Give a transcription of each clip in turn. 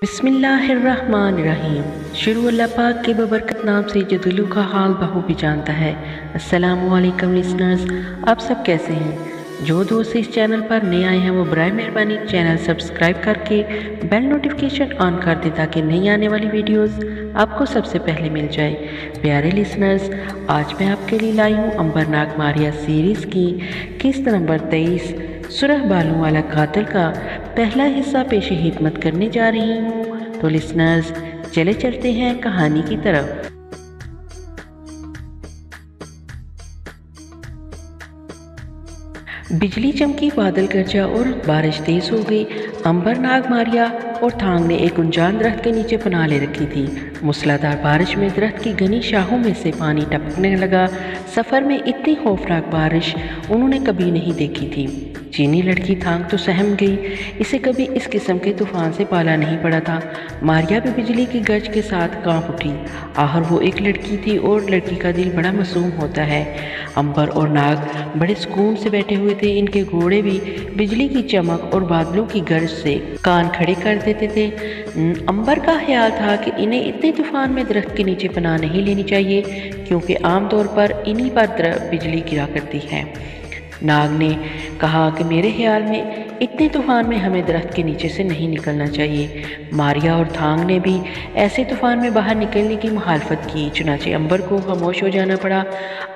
बिस्मिल्लाहिर्रहमानिर्रहीम। शुरू अल्लाह पाक के बबरकत नाम से जो दिलों का हाल बहू भी जानता है। अस्सलामुअलैकुम लिसनर्स, आप सब कैसे हैं? जो दोस्त इस चैनल पर नए आए हैं वो बराए मेहरबानी चैनल सब्सक्राइब करके बेल नोटिफिकेशन ऑन कर दें ताकि नई आने वाली वीडियोस आपको सबसे पहले मिल जाए। प्यारे लिसनर्स, आज मैं आपके लिए लाई हूँ अंबर नाग मारिया सीरीज़ की किस्त नंबर 23 सुरह बालों वाला कातिल का पहला हिस्सा पेशे हिकमत करने जा रही हूँ। तो लिसनर्स, चले चलते हैं कहानी की तरफ। बिजली चमकी, बादल गरजा और बारिश तेज हो गई। अंबर नाग मारिया और थांग ने एक अनजान दरख्त के नीचे पनाह ले रखी थी। मूसलाधार बारिश में दरख्त की घनी शाखों में से पानी टपकने लगा। सफ़र में इतनी खौफनाक बारिश उन्होंने कभी नहीं देखी थी। चीनी लड़की थांग तो सहम गई, इसे कभी इस किस्म के तूफान से पाला नहीं पड़ा था। मारिया भी बिजली की गर्ज के साथ कांप उठी। आखिर वो एक लड़की थी और लड़की का दिल बड़ा मासूम होता है। अंबर और नाग बड़े सुकून से बैठे हुए थे। इनके घोड़े भी बिजली की चमक और बादलों की गर्ज से कान खड़े कर देते थे। अंबर का ख्याल था कि इन्हें इतने तूफान में दरख्त के नीचे पनाह नहीं लेनी चाहिए, क्योंकि आमतौर पर इन्हीं पर बिजली गिरा करती है। नाग ने कहा कि मेरे ख्याल में इतने तूफान में हमें दरख्त के नीचे से नहीं निकलना चाहिए। मारिया और थांग ने भी ऐसे तूफान में बाहर निकलने की मुखालफत की। चुनाचे अंबर को खामोश हो जाना पड़ा।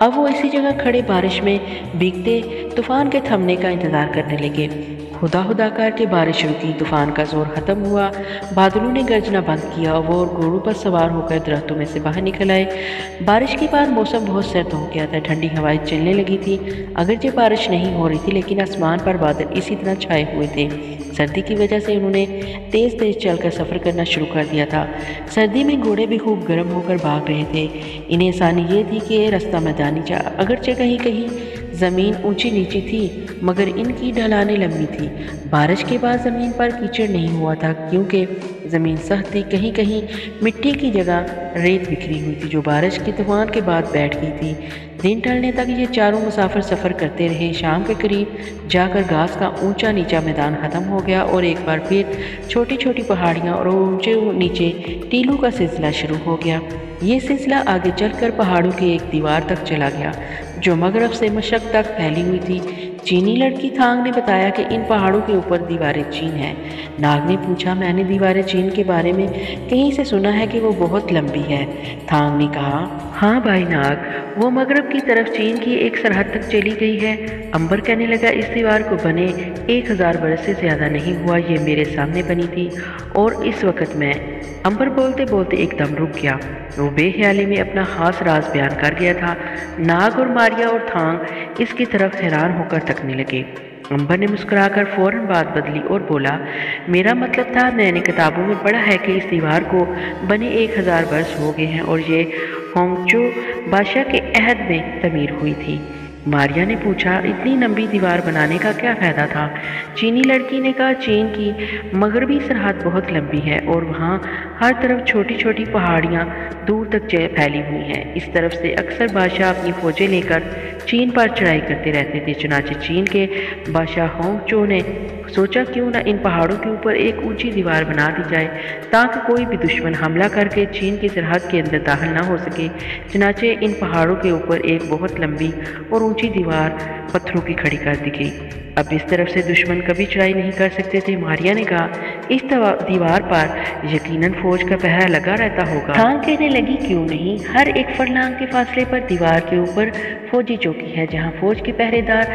अब वो इसी जगह खड़े बारिश में भीगते तूफान के थमने का इंतज़ार करने लगे। खुदा खुदा करके बारिश रुकी, तूफान का जोर ख़त्म हुआ। बादलों ने गरजना बंद किया और वो घोड़ों पर सवार होकर दरख्तों में से बाहर निकल आए। बारिश के बाद मौसम बहुत सर्द हो गया था। ठंडी हवाएं चलने लगी थी। अगरचे बारिश नहीं हो रही थी, लेकिन आसमान पर बादल इसी तरह छाए हुए थे। सर्दी की वजह से उन्होंने तेज़ तेज़ चलकर सफ़र करना शुरू कर दिया था। सर्दी में घोड़े भी खूब गर्म होकर भाग रहे थे। इन्हें आसानी ये थी कि ये रास्ता मैदानी था। अगरचे कहीं कहीं ज़मीन ऊंची नीची थी, मगर इनकी ढलानें लंबी थी। बारिश के बाद ज़मीन पर कीचड़ नहीं हुआ था, क्योंकि ज़मीन सख्त थी। कहीं कहीं मिट्टी की जगह रेत बिखरी हुई थी जो बारिश के तूफान के बाद बैठ गई थी। दिन ढलने तक ये चारों मुसाफिर सफ़र करते रहे। शाम के करीब जाकर घास का ऊंचा नीचा मैदान ख़त्म हो गया और एक बार फिर छोटी छोटी पहाड़ियाँ और ऊंचे नीचे टीलों का सिलसिला शुरू हो गया। ये सिलसिला आगे चलकर पहाड़ों की एक दीवार तक चला गया जो मगरब से मशरक़ तक फैली हुई थी। चीनी लड़की थांग ने बताया कि इन पहाड़ों के ऊपर दीवारें चीन हैं। नाग ने पूछा, मैंने दीवारें चीन के बारे में कहीं से सुना है कि वो बहुत लंबी है। थांग ने कहा, हाँ भाई नाग, वो मगरब की तरफ चीन की एक सरहद तक चली गई है। अंबर कहने लगा, इस दीवार को बने 1000 बरस से ज़्यादा नहीं हुआ। ये मेरे सामने बनी थी और इस वक्त मैं। अंबर बोलते बोलते एकदम रुक गया। वो बेख्याली में अपना खास राज बयान कर गया था। नाग और मारिया और थांग इसकी तरफ हैरान होकर तकने लगे। अंबर ने मुस्कुराकर फौरन बात बदली और बोला, मेरा मतलब था, मैंने किताबों में पढ़ा है कि इस दीवार को बने 1000 वर्ष हो गए हैं और ये होंगचो बादशाह के अहद में तमीर हुई थी। मारिया ने पूछा, इतनी लंबी दीवार बनाने का क्या फ़ायदा था? चीनी लड़की ने कहा, चीन की मगरबी सरहद बहुत लंबी है और वहाँ हर तरफ छोटी छोटी पहाड़ियाँ दूर तक फैली हुई हैं। इस तरफ से अक्सर बादशाह अपनी फ़ौजें लेकर चीन पर चढ़ाई करते रहते थे। चुनाचे चीन के बादशाह होंगचो ने सोचा, क्यों न इन पहाड़ों के ऊपर एक ऊंची दीवार बना दी जाए ताकि कोई भी दुश्मन हमला करके चीन की सरहद के अंदर दाखिल ना हो सके। चुनाचे इन पहाड़ों के ऊपर एक बहुत लंबी और ऊंची दीवार पत्थरों की खड़ी कर दी गई। अब इस तरफ से दुश्मन कभी चढ़ाई नहीं कर सकते थे। मारिया ने कहा, इस दीवार पर यकीनन फौज का पहरा लगा रहता होगा। थांग कहने लगी, क्यों नहीं, हर एक फरलांग के फासले पर दीवार के ऊपर फौजी चौकी है जहां फौज के पहरेदार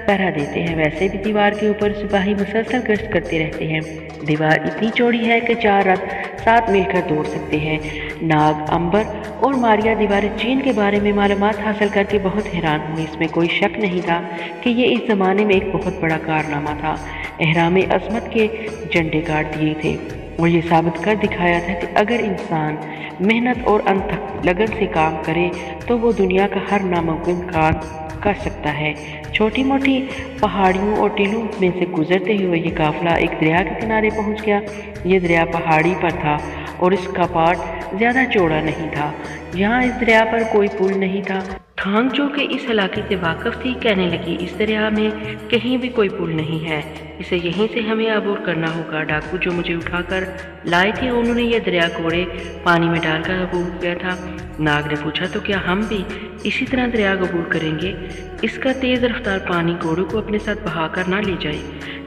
पहरा देते हैं। वैसे भी दीवार के ऊपर सिपाही मुसलसल गश्त करते रहते हैं। दीवार इतनी चौड़ी है कि 4 रथ साथ मिलकर दौड़ सकते हैं। नाग, अंबर और मारिया दीवारें चीन के बारे में मालूमात हासिल करके बहुत हैरान हुए। इसमें कोई शक नहीं था कि ये इस ज़माने में एक बहुत बड़ा कारनामा था। एहराम अज़मत के झंडे गाड़ दिए थे और ये साबित कर दिखाया था कि अगर इंसान मेहनत और अनथक लगन से काम करे तो वो दुनिया का हर नामुमकिन काम कर सकता है। छोटी मोटी पहाड़ियों और टीलों में से गुजरते हुए ये काफिला एक दरिया के किनारे पहुंच गया। ये दरिया पहाड़ी पर था और इसका पाट ज़्यादा चौड़ा नहीं था। यहाँ इस दरिया पर कोई पुल नहीं था। थांग, जो कि इस इलाके से वाकिफ थी, कहने लगी, इस दरिया में कहीं भी कोई पुल नहीं है, इसे यहीं से हमें अबूर करना होगा। डाकू जो मुझे उठाकर लाए थे, उन्होंने ये दरिया घोड़े पानी में डालकर अबूर किया था। नाग ने पूछा, तो क्या हम भी इसी तरह दरिया अबूर करेंगे? इसका तेज़ रफ्तार पानी घोड़ों को अपने साथ बहाकर ना ले जाए।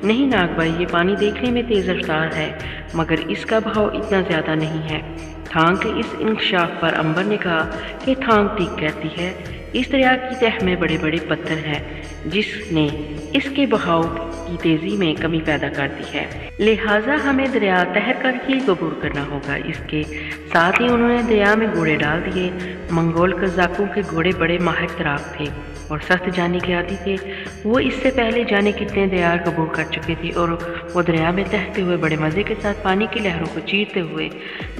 नहीं नाग भाई, ये पानी देखने में तेज़ रफ्तार है, मगर इसका बहाव इतना ज़्यादा नहीं है। थांग के इस इंकशाफ पर अंबर ने कहा कि थांग ठीक कहती है, इस दरिया की तह में बड़े बड़े पत्थर हैं, जिसने इसके बहाव की तेज़ी में कमी पैदा कर दी है, लिहाजा हमें दरिया तैर कर ही अबूर करना होगा। इसके साथ ही उन्होंने दरिया में घोड़े डाल दिए। मंगोल कज़ाकों के घोड़े बड़े माहिर तैराक थे और सख्त जाने के आदी थे। वो इससे पहले जाने कितने दरिया अबूर कर चुके थे और वो दरिया में तैरते हुए बड़े मज़े के साथ पानी की लहरों को चीरते हुए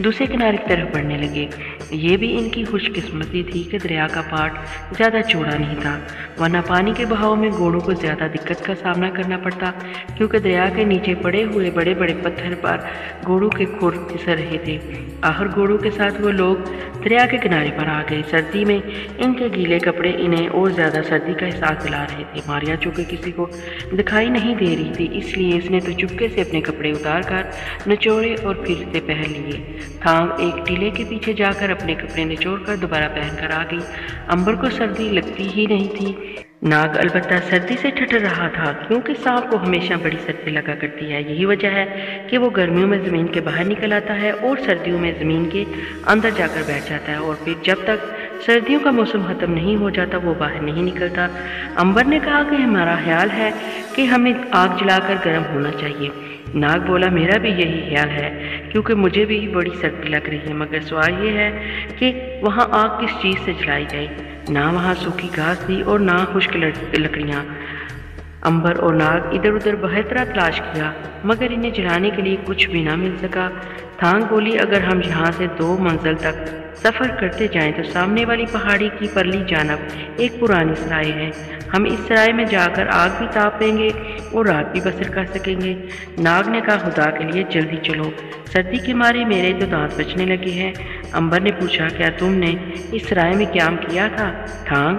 दूसरे किनारे की तरफ बढ़ने लगे। ये भी इनकी खुशकिस्मती थी कि दरिया का पाट ज़्यादा चौड़ा नहीं था, वरना पानी के बहाव में घोड़ों को ज़्यादा दिक्कत का सामना करना पड़ता, क्योंकि दरिया के नीचे पड़े हुए बड़े बड़े पत्थर पर घोड़ों के खुर फिसल रहे थे। आखिर घोड़ों के साथ वो लोग दरिया के किनारे पर आ गए। सर्दी में इनके गीले कपड़े इन्हें और ज़्यादा सर्दी का एहसास दिला रहे थे। मारिया चूँकि किसी को दिखाई नहीं दे रही थी, इसलिए इसने तो चुपके से अपने कपड़े उतार कर निचोड़े और फिर से पहन लिए। थांग एक टीले के पीछे जाकर अपने कपड़े निचोड़ कर दोबारा पहन कर आ गई। अंबर को सर्दी लगती ही नहीं थी। नाग अलबत्ता सर्दी से ठिठुर रहा था, क्योंकि सांप को हमेशा बड़ी सर्दी लगा करती है। यही वजह है कि वो गर्मियों में ज़मीन के बाहर निकल आता है और सर्दियों में ज़मीन के अंदर जाकर बैठ जाता है, और फिर जब तक सर्दियों का मौसम ख़त्म नहीं हो जाता वो बाहर नहीं निकलता। अंबर ने कहा कि हमारा ख्याल है कि हमें आग जलाकर गर्म होना चाहिए। नाग बोला, मेरा भी यही ख्याल है, क्योंकि मुझे भी बड़ी सर्दी लग रही है, मगर सवाल ये है कि वहाँ आग किस चीज़ से जलाई जाए। ना वहाँ सूखी घास थी और ना खुश्क लकड़ियाँ। अंबर और नाग इधर उधर बहुत तरह तलाश किया, मगर इन्हें जलाने के लिए कुछ भी ना मिल सका। थांग बोली, अगर हम यहाँ से 2 मंजिल तक सफ़र करते जाएं तो सामने वाली पहाड़ी की परली जानब एक पुरानी सराय है। हम इस सराय में जाकर आग भी तापेंगे और रात भी बसर कर सकेंगे। नाग ने कहा, खुदा के लिए जल्दी चलो, सर्दी के मारे मेरे तो दांत बचने लगे हैं। अंबर ने पूछा, क्या तुमने इस सराय में क्याम किया था? थांग,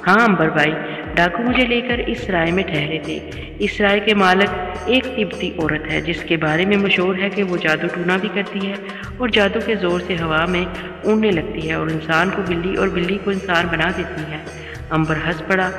हाँ अंबर भाई, डाकू मुझे लेकर इस सराय में ठहरे थे। इस सराय के मालिक एक तिब्बती औरत है, जिसके बारे में मशहूर है कि वो जादू टूना भी करती है और जादू के ज़ोर से हवा में उड़ने लगती है और इंसान को बिल्ली और बिल्ली को इंसान बना देती है। अंबर हंस पड़ा,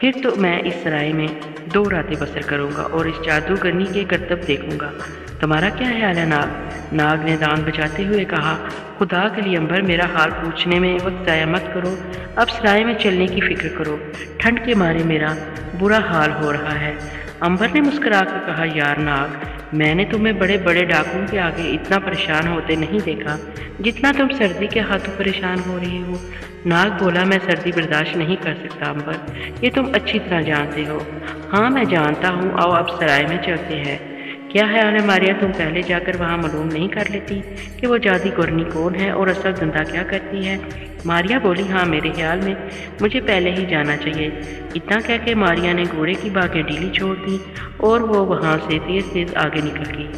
फिर तो मैं इस सराय में 2 रातें बसर करूँगा और इस जादूगरनी के करतब देखूँगा। तुम्हारा क्या ख्याल है नाग? नाग ने दांत बचाते हुए कहा, खुदा के लिए अंबर, मेरा हाल पूछने में वक्त ज़ाया मत करो, अब सराय में चलने की फ़िक्र करो, ठंड के मारे मेरा बुरा हाल हो रहा है। अंबर ने मुस्कुरा कर कहा, यार नाग, मैंने तुम्हें बड़े बड़े डाकुओं के आगे इतना परेशान होते नहीं देखा जितना तुम सर्दी के हाथों परेशान हो रही हो। नाग बोला, मैं सर्दी बर्दाश्त नहीं कर सकता अंबर, ये तुम अच्छी तरह जानते हो। हाँ मैं जानता हूँ, आओ अब सराय में चलते हैं। क्या ख्याल है मारिया, तुम पहले जाकर वहाँ मालूम नहीं कर लेती कि वो जादूगरनी कौन है और असल धंधा क्या करती है? मारिया बोली, हाँ मेरे ख्याल में मुझे पहले ही जाना चाहिए। इतना कह के मारिया ने घोड़े की बागें ढीली छोड़ दी और वो वहाँ से तेज़ तेज़ आगे निकल गई।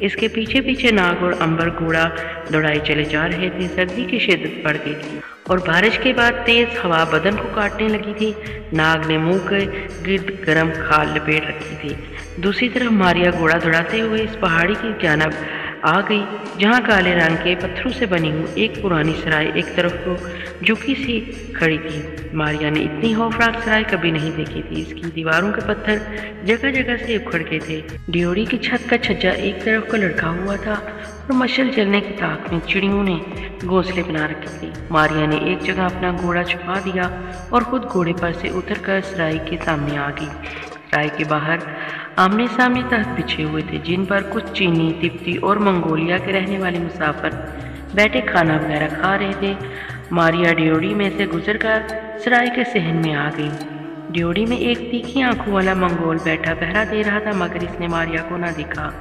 इसके पीछे पीछे नाग और अंबर घोड़ा दौड़ाए चले जा रहे थे। सर्दी की शिद्दत बढ़ गई थी और बारिश के बाद तेज़ हवा बदन को काटने लगी थी। नाग ने मुंह के गिर्द गर्म खाल लपेट रखी थी। दूसरी तरफ मारिया घोड़ा दौड़ाते हुए इस पहाड़ी की जानब आ गई, जहाँ काले रंग के पत्थरों से बनी हुई एक पुरानी सराय एक तरफ को झुकी सी खड़ी थी। मारिया ने इतनी खौफनाक सराय कभी नहीं देखी थी। इसकी दीवारों के पत्थर जगह जगह से उखड़ गए थे। ड्योढ़ी की छत का छज्जा एक तरफ को लटका हुआ था और मशाल जलने की ताक में चिड़ियों ने घोंसले बना रखे थे। मारिया ने एक जगह अपना घोड़ा छुपा दिया और खुद घोड़े पर से उतरकर सराय के सामने आ गई। सराय के बाहर आमने सामने तख्त बिछे हुए थे, जिन पर कुछ चीनी, तिब्बती और मंगोलिया के रहने वाले मुसाफिर बैठे खाना वगैरह खा रहे थे। मारिया ड्योढ़ी में से गुजरकर सराय के सहन में आ गई। ड्योढ़ी में एक तीखी आंखों वाला मंगोल बैठा पहरा दे रहा था, मगर इसने मारिया को न देखा।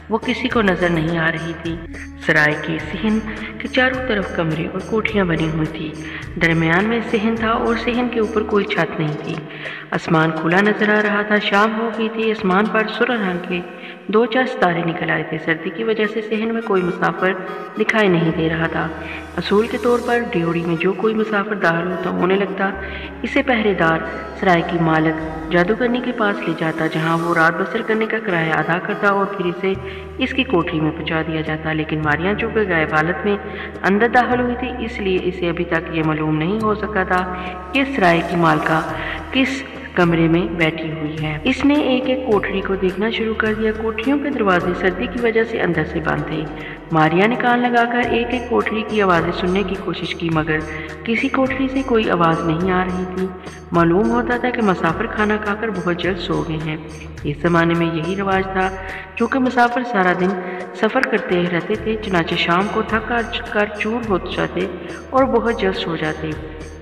वो किसी को नजर नहीं आ रही थी। सराय के सहन के चारों तरफ कमरे और कोठियां बनी हुई थी। दरमियान में सहन था और सहन के ऊपर कोई छत नहीं थी। आसमान खुला नजर आ रहा था। शाम हो गई थी। आसमान पर सुर्ख रंग के 2-4 ستارے نکل آئے تھے۔ سردی کی وجہ سے صحن میں کوئی مسافر دکھائی نہیں دے رہا تھا۔ اصول کے طور پر ڈیوڑی میں جو کوئی مسافر داخل ہوتا انہیں لگتا اسے پہرے دار سرائے کی مالک جادوگرنی کے پاس لے جاتا، جہاں وہ رات بسر کرنے کا کرایہ ادا کرتا اور پھر اسے اس کی کوٹری میں پہنچا دیا جاتا۔ لیکن ماریا چونکہ غائب حالت میں اندر داخل ہوئی تھی، اس لیے اسے ابھی تک یہ معلوم نہیں ہو سکا تھا کہ سرائے کی مالکہ کس کمرے میں بیٹھی ہوئی ہے۔ اس نے ایک ایک کوٹری کو دیکھنا شروع کر دیا۔ کوٹریوں کے دروازے سردی کی وجہ سے اندر سے بند تھے۔ ماریا نے کان لگا کر ایک ایک کوٹری کی آوازیں سننے کی کوشش کی، مگر کسی کوٹری سے کوئی آواز نہیں آ رہی تھی۔ معلوم ہوتا تھا کہ مسافر کھانا کھا کر بہت جلد سو گئے ہیں۔ اس زمانے میں یہی رواج تھا، چونکہ مسافر سارا دن سفر کرتے رہتے تھے، چنانچہ شام کو تھک کر چور ہو جاتے اور بہت جلد سو جاتے۔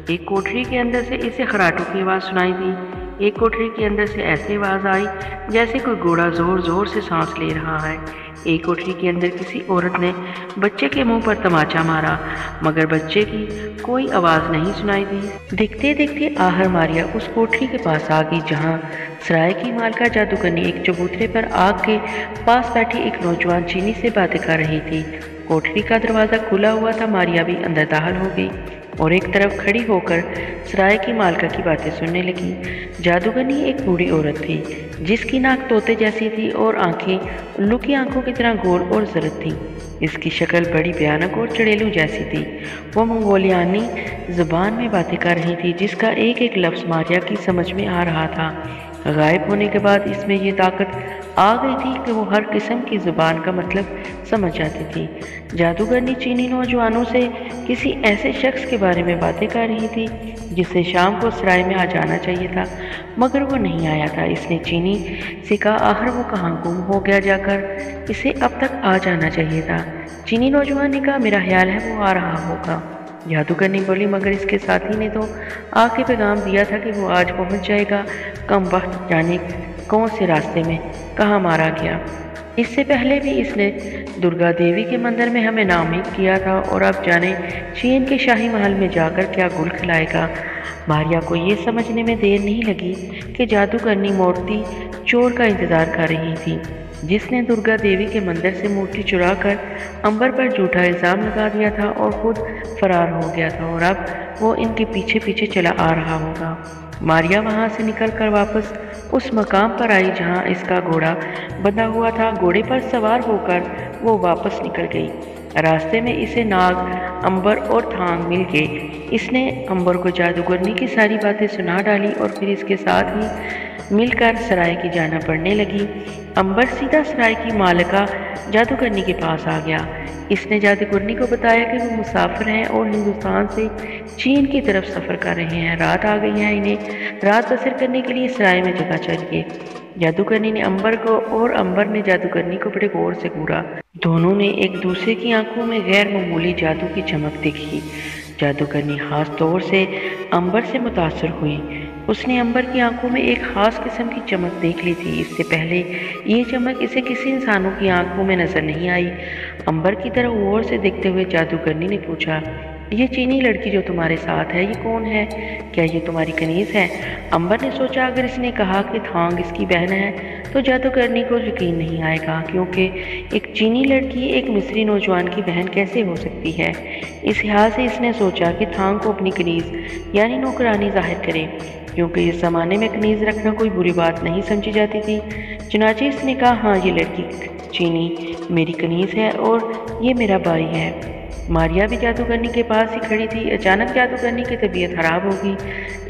ایک کوٹری کے اندر سے اسے خراٹوں کی آواز سنائی دی۔ ایک کوٹری کے اندر سے ایسی آواز آئی جیسے کوئی گھوڑا زور زور سے سانس لے رہا ہے۔ ایک کوٹری کے اندر کسی عورت نے بچے کے منہ پر تماچا مارا، مگر بچے کی کوئی آواز نہیں سنائی دی۔ دیکھتے دیکھتے آخر ماریا اس کوٹری کے پاس آ گئی جہاں سرائے کی مالکہ جادوگرنی ایک چبوترے پر آگ کے پاس بیٹھی ایک نوجوان چینی سے باتیں کر رہی تھی۔ کوٹری کا دروازہ کھلا ہوا تھا۔ ماریا بھی اندر داخل ہو گئی اور ایک طرف کھڑی ہو کر سرائے کی مالکہ کی باتیں سننے لگی۔ جادوگرنی ایک بوڑھی عورت تھی جس کی ناک طوطے جیسی تھی اور آنکھیں الو کی آنکھوں کی طرح گول اور زرد تھیں۔ اس کی شکل بڑی بھیانک اور چڑیلوں جیسی تھی۔ وہ منگولیانی زبان میں باتیں کر رہی تھی جس کا ایک ایک لفظ ماریا کی سمجھ میں آ رہا تھا۔ غائب ہونے کے بعد اس میں یہ طاقت آ گئی تھی کہ وہ ہر قسم کی زبان کا مطلب سمجھ جاتی تھی۔ جادوگرنی چینی نوجوانوں سے کسی ایسے شخص کے بارے میں باتیں کر رہی تھی جسے شام کو سرائے میں آ جانا چاہیے تھا، مگر وہ نہیں آیا تھا۔ اس نے چینی سے کہا آخر وہ کہاں گم ہو گیا جا کر اسے اب تک آ جانا چاہیے تھا۔ چینی نوجوان نے کہا میرا خیال ہے وہ آ رہا ہوگا۔ جادوگرنی بولی مگر اس کے ساتھی نے تو آ کے پیغام دیا تھا کہ وہ آج پہنچ جائے گا۔ کم وقت جانے کون سے راستے میں کہاں مارا گیا۔ اس سے پہلے بھی اس نے درگا دیوی کے مندر میں ہمیں ناامید کیا تھا اور اب جانے چین کے شاہی محل میں جا کر کیا گل کھلائے گا۔ ماریا کو یہ سمجھنے میں دیر نہیں لگی کہ جادوگرنی مورتی چور کا انتظار کر رہی تھی جس نے درگا دیوی کے مندر سے مورتی چرا کر امبر پر جھوٹا الزام لگا دیا تھا اور خود فرار ہو گیا تھا اور اب وہ ان کے پیچھے پیچھے چلا آ رہا ہوگا۔ ماریا وہاں سے نکل کر واپس اس مقام پر آئی جہاں اس کا گھوڑا بندھا ہوا تھا۔ گھوڑے پر سوار ہو کر وہ واپس نکل گئی۔ راستے میں اسے ناگ، امبر اور تھانگ مل گئے۔ اس نے امبر کو جادوگرنی کی ساری باتیں سنا ڈالی اور پھر اس کے ساتھ ہی مل کر سرائے کی جانب بڑھنے لگی۔ امبر سیدھا سرائے کی مالکہ جادوگرنی کے پاس آ گیا۔ اس نے جادوگرنی کو بتایا کہ وہ مسافر ہیں اور ہندوستان سے چین کی طرف سفر کر رہے ہیں۔ رات آ گئی ہے، انہیں رات بسر کرنے کے لیے سرائے میں جگہ چاہیے۔ جادوگرنی نے امبر کو اور امبر نے جادوگرنی کو بڑے غور سے گھورا۔ دونوں نے ایک دوسرے کی آنکھوں میں غیر معمولی جادو کی چمک دیکھی۔ جادوگرنی خاص طور سے امبر سے متاثر ہوئی۔ اس نے امبر کی آنکھوں میں ایک خاص قسم کی چمک دیکھ لی تھی۔ اس سے پہلے یہ چمک اسے کسی انسانوں کی آنکھوں میں نظر نہیں آئی۔ امبر کی طرف غور سے دیکھتے ہوئے جادوگرنی نے پوچھا یہ چینی لڑکی جو تمہارے ساتھ ہے یہ کون ہے؟ کیا یہ تمہاری کنیز ہے؟ امبر نے سوچا اگر اس نے کہا کہ تھانگ اس کی بہن ہے تو جادوگرنی کو یقین نہیں آئے گا، کیونکہ ایک چینی لڑکی ایک مصری نوجوان کی بہن کیسے ہو سکتی ہے۔ اس حال سے اس نے سوچا کہ تھانگ کو اپنی کنیز یعنی نوکرانی ظاہر کرے، کیونکہ اس زمانے میں کنیز رکھنا کوئی بری بات نہیں سمجھی جاتی تھی۔ چنانچہ اس نے کہا ہاں یہ لڑکی چینی میری کنیز ہے اور یہ میرا بھائی ہے۔ ماریا بھی جادوگرنی کے پاس ہی کھڑی تھی۔ اچانک جادوگرنی کی طبیعت خراب ہو گئی۔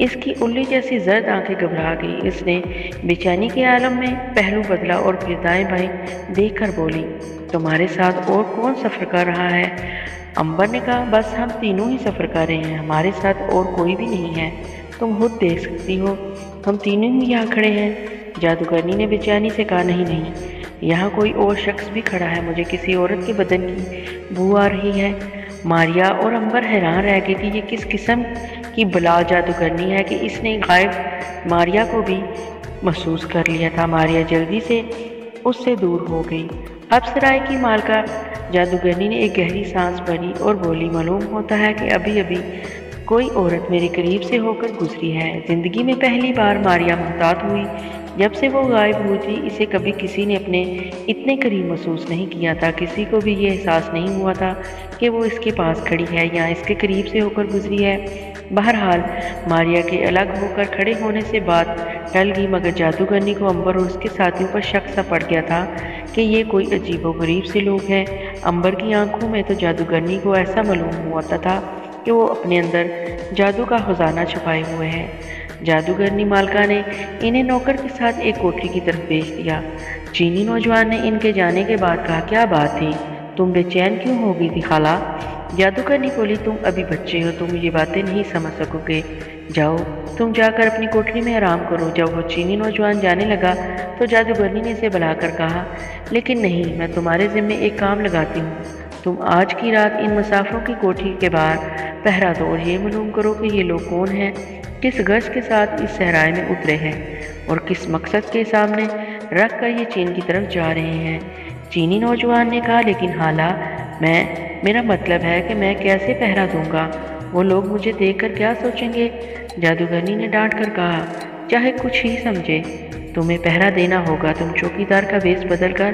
اس کی الّی جیسی زرد آنکھیں گھبرا گئی۔ اس نے بے چینی کے عالم میں پہلو بدلا اور پھر دائیں بائیں دیکھ کر بولی تمہارے ساتھ اور کون سفر کر رہا ہے؟ امبر نے کہا بس ہم تینوں ہی سفر کر رہے ہیں، ہمارے ساتھ اور کوئی بھی نہیں ہے، تم خود دیکھ سکتی ہو ہم تینوں ہی یہاں کھڑے ہیں۔ جادوگرنی نے بے چینی سے کہا نہیں، یہاں کوئی اور شخص بھی کھڑا ہے، مجھے کسی عورت کے بدن کی بو آ رہی ہے۔ ماریا اور امبر حیران رہ گئی کہ یہ کس قسم کی بلا جادوگرنی ہے کہ اس نے غائب ماریا کو بھی محسوس کر لیا تھا۔ ماریا جلدی سے اس سے دور ہو گئی۔ اب سرائے کی مالکہ جادوگرنی نے ایک گہری سانس بھری اور بولی معلوم ہوتا ہے کہ ابھی ابھی कोई औरत मेरे करीब से होकर गुजरी है। जिंदगी में पहली बार मारिया मुहतात हुई। जब से वो गायब हुई थी, इसे कभी किसी ने अपने इतने करीब महसूस नहीं किया था। किसी को भी ये एहसास नहीं हुआ था कि वो इसके पास खड़ी है या इसके करीब से होकर गुजरी है। बहरहाल मारिया के अलग होकर खड़े होने से बात टल गई, मगर जादूगरनी को अंबर और उसके साथियों पर शक सा पड़ गया था कि ये कोई अजीबोगरीब से लोग हैं। अंबर की आंखों में तो जादूगरनी को ऐसा मालूम हुआ था कि वो अपने अंदर जादू का खजाना छुपाए हुए हैं। जादूगरनी मालका ने इन्हें नौकर के साथ एक कोठरी की तरफ भेज दिया। चीनी नौजवान ने इनके जाने के बाद कहा, क्या बात थी, तुम बेचैन क्यों हो गई थी खाला? जादूगरनी बोली, तुम अभी बच्चे हो, तुम ये बातें नहीं समझ सकोगे। जाओ, तुम जाकर अपनी कोठरी में आराम करो। जब वो चीनी नौजवान जाने लगा तो जादूगरनी ने इसे बुलाकर कहा, लेकिन नहीं, मैं तुम्हारे ज़िम्मे एक काम लगाती हूँ। तुम आज की रात इन मुसाफिरों की कोठरी के बाहर पहरा दो और ये मालूम करो कि ये लोग कौन हैं, किस गर्ज के साथ इस सहराए में उतरे हैं और किस मकसद के सामने रख कर ये चीन की तरफ जा रहे हैं। चीनी नौजवान ने कहा, लेकिन हाला, मेरा मतलब है कि मैं कैसे पहरा दूंगा? वो लोग मुझे देखकर क्या सोचेंगे? जादूगरनी ने डांट कर कहा, चाहे कुछ ही समझे, तुम्हें पहरा देना होगा। तुम चौकीदार का वेश बदल कर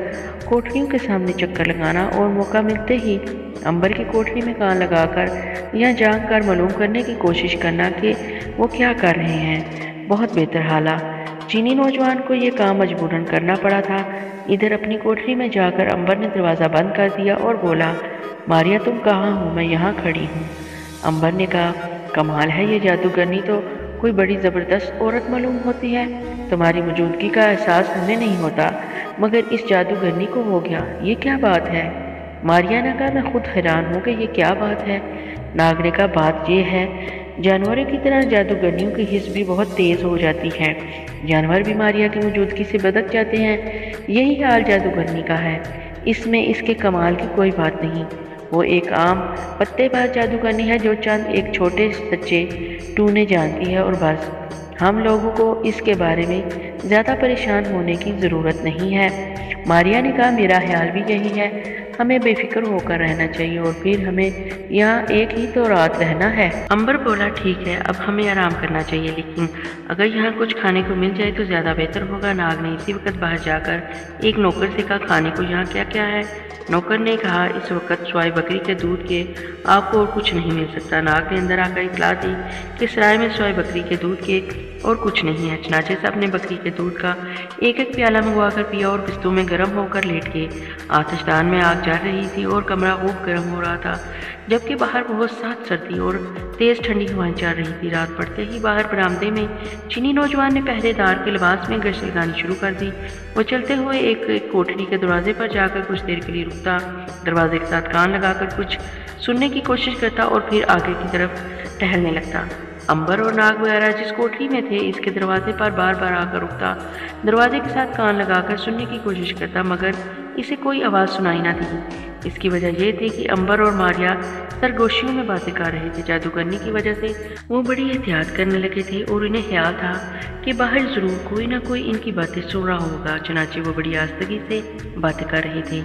कोठरियों के सामने चक्कर लगाना और मौका मिलते ही अंबर की कोठरी में कान लगाकर या जाग कर मालूम करने की कोशिश करना कि वो क्या कर रहे हैं। बहुत बेहतर हाला। चीनी नौजवान को ये काम मजबूरन करना पड़ा था। इधर अपनी कोठरी में जाकर अंबर ने दरवाज़ा बंद कर दिया और बोला, मारिया, तुम कहाँ हो? मैं यहाँ खड़ी हूँ। अंबर ने कहा, कमाल है, ये जादूगरनी तो कोई बड़ी ज़बरदस्त औरत मालूम होती है। तुम्हारी मौजूदगी का एहसास हमें नहीं होता, मगर इस जादूगरनी को हो गया। ये क्या बात है? मारिया ने कहा, मैं खुद हैरान हूँ कि ये क्या बात है। नाग ने कहा, बात ये है, जानवरों की तरह जादूगरनियों की हिस्स भी बहुत तेज़ हो जाती है। जानवर भी मारिया की मौजूदगी से बदक जाते हैं। यही हाल जादूगरनी का है। इसमें इसके कमाल की कोई बात नहीं। वो एक आम पत्तेबाज जादूगरनी है जो चंद एक छोटे सच्चे टूने जानती है और बस। हम लोगों को इसके बारे में ज़्यादा परेशान होने की ज़रूरत नहीं है। मारिया ने कहा, मेरा ख्याल भी यही है। हमें बेफिक्र होकर रहना चाहिए और फिर हमें यहाँ एक ही तो रात रहना है। अंबर बोला, ठीक है, अब हमें आराम करना चाहिए, लेकिन अगर यहाँ कुछ खाने को मिल जाए तो ज़्यादा बेहतर होगा। नाग ने इसी वक्त बाहर जाकर एक नौकर से कहा, खाने को यहाँ क्या क्या है? नौकर ने कहा, इस वक्त सवाई बकरी के दूध के आपको और कुछ नहीं मिल सकता। नाग ने अंदर आकर इतला दी कि सराय में सवाई बकरी के दूध के और कुछ नहीं है। चनाचे से अपने बकरी के दूध का एक एक प्याला मंगवा कर पिया और बिस्तों में गर्म होकर लेट गए। आतिशदान में आग जल रही थी और कमरा खूब गर्म हो रहा था, जबकि बाहर बहुत सख्त सर्दी और तेज़ ठंडी हवाएं चल रही थी। रात पड़ते ही बाहर बरामदे में चीनी नौजवान ने पहरेदार के लिबास में गश्त लगानी शुरू कर दी। वो चलते हुए एक कोठरी के दरवाजे पर जाकर कुछ देर के लिए रुकता, दरवाजे के साथ कान लगाकर कुछ सुनने की कोशिश करता और फिर आगे की तरफ टहलने लगता। अंबर और नाग वगैरह जिस कोठरी में थे, इसके दरवाजे पर बार बार आकर रुकता, दरवाजे के साथ कान लगाकर सुनने की कोशिश करता, मगर इसे कोई आवाज़ सुनाई ना दी। इसकी वजह यह थी कि अंबर और मारिया सरगोशियों में बातें कर रहे थे। जादूगरनी की वजह से वो बड़ी एहतियात करने लगे थे और इन्हें ख्याल था कि बाहर ज़रूर कोई ना कोई इनकी बातें सुन रहा होगा। चनाचे वो बड़ी आस्तगी से बातें कर रहे थे।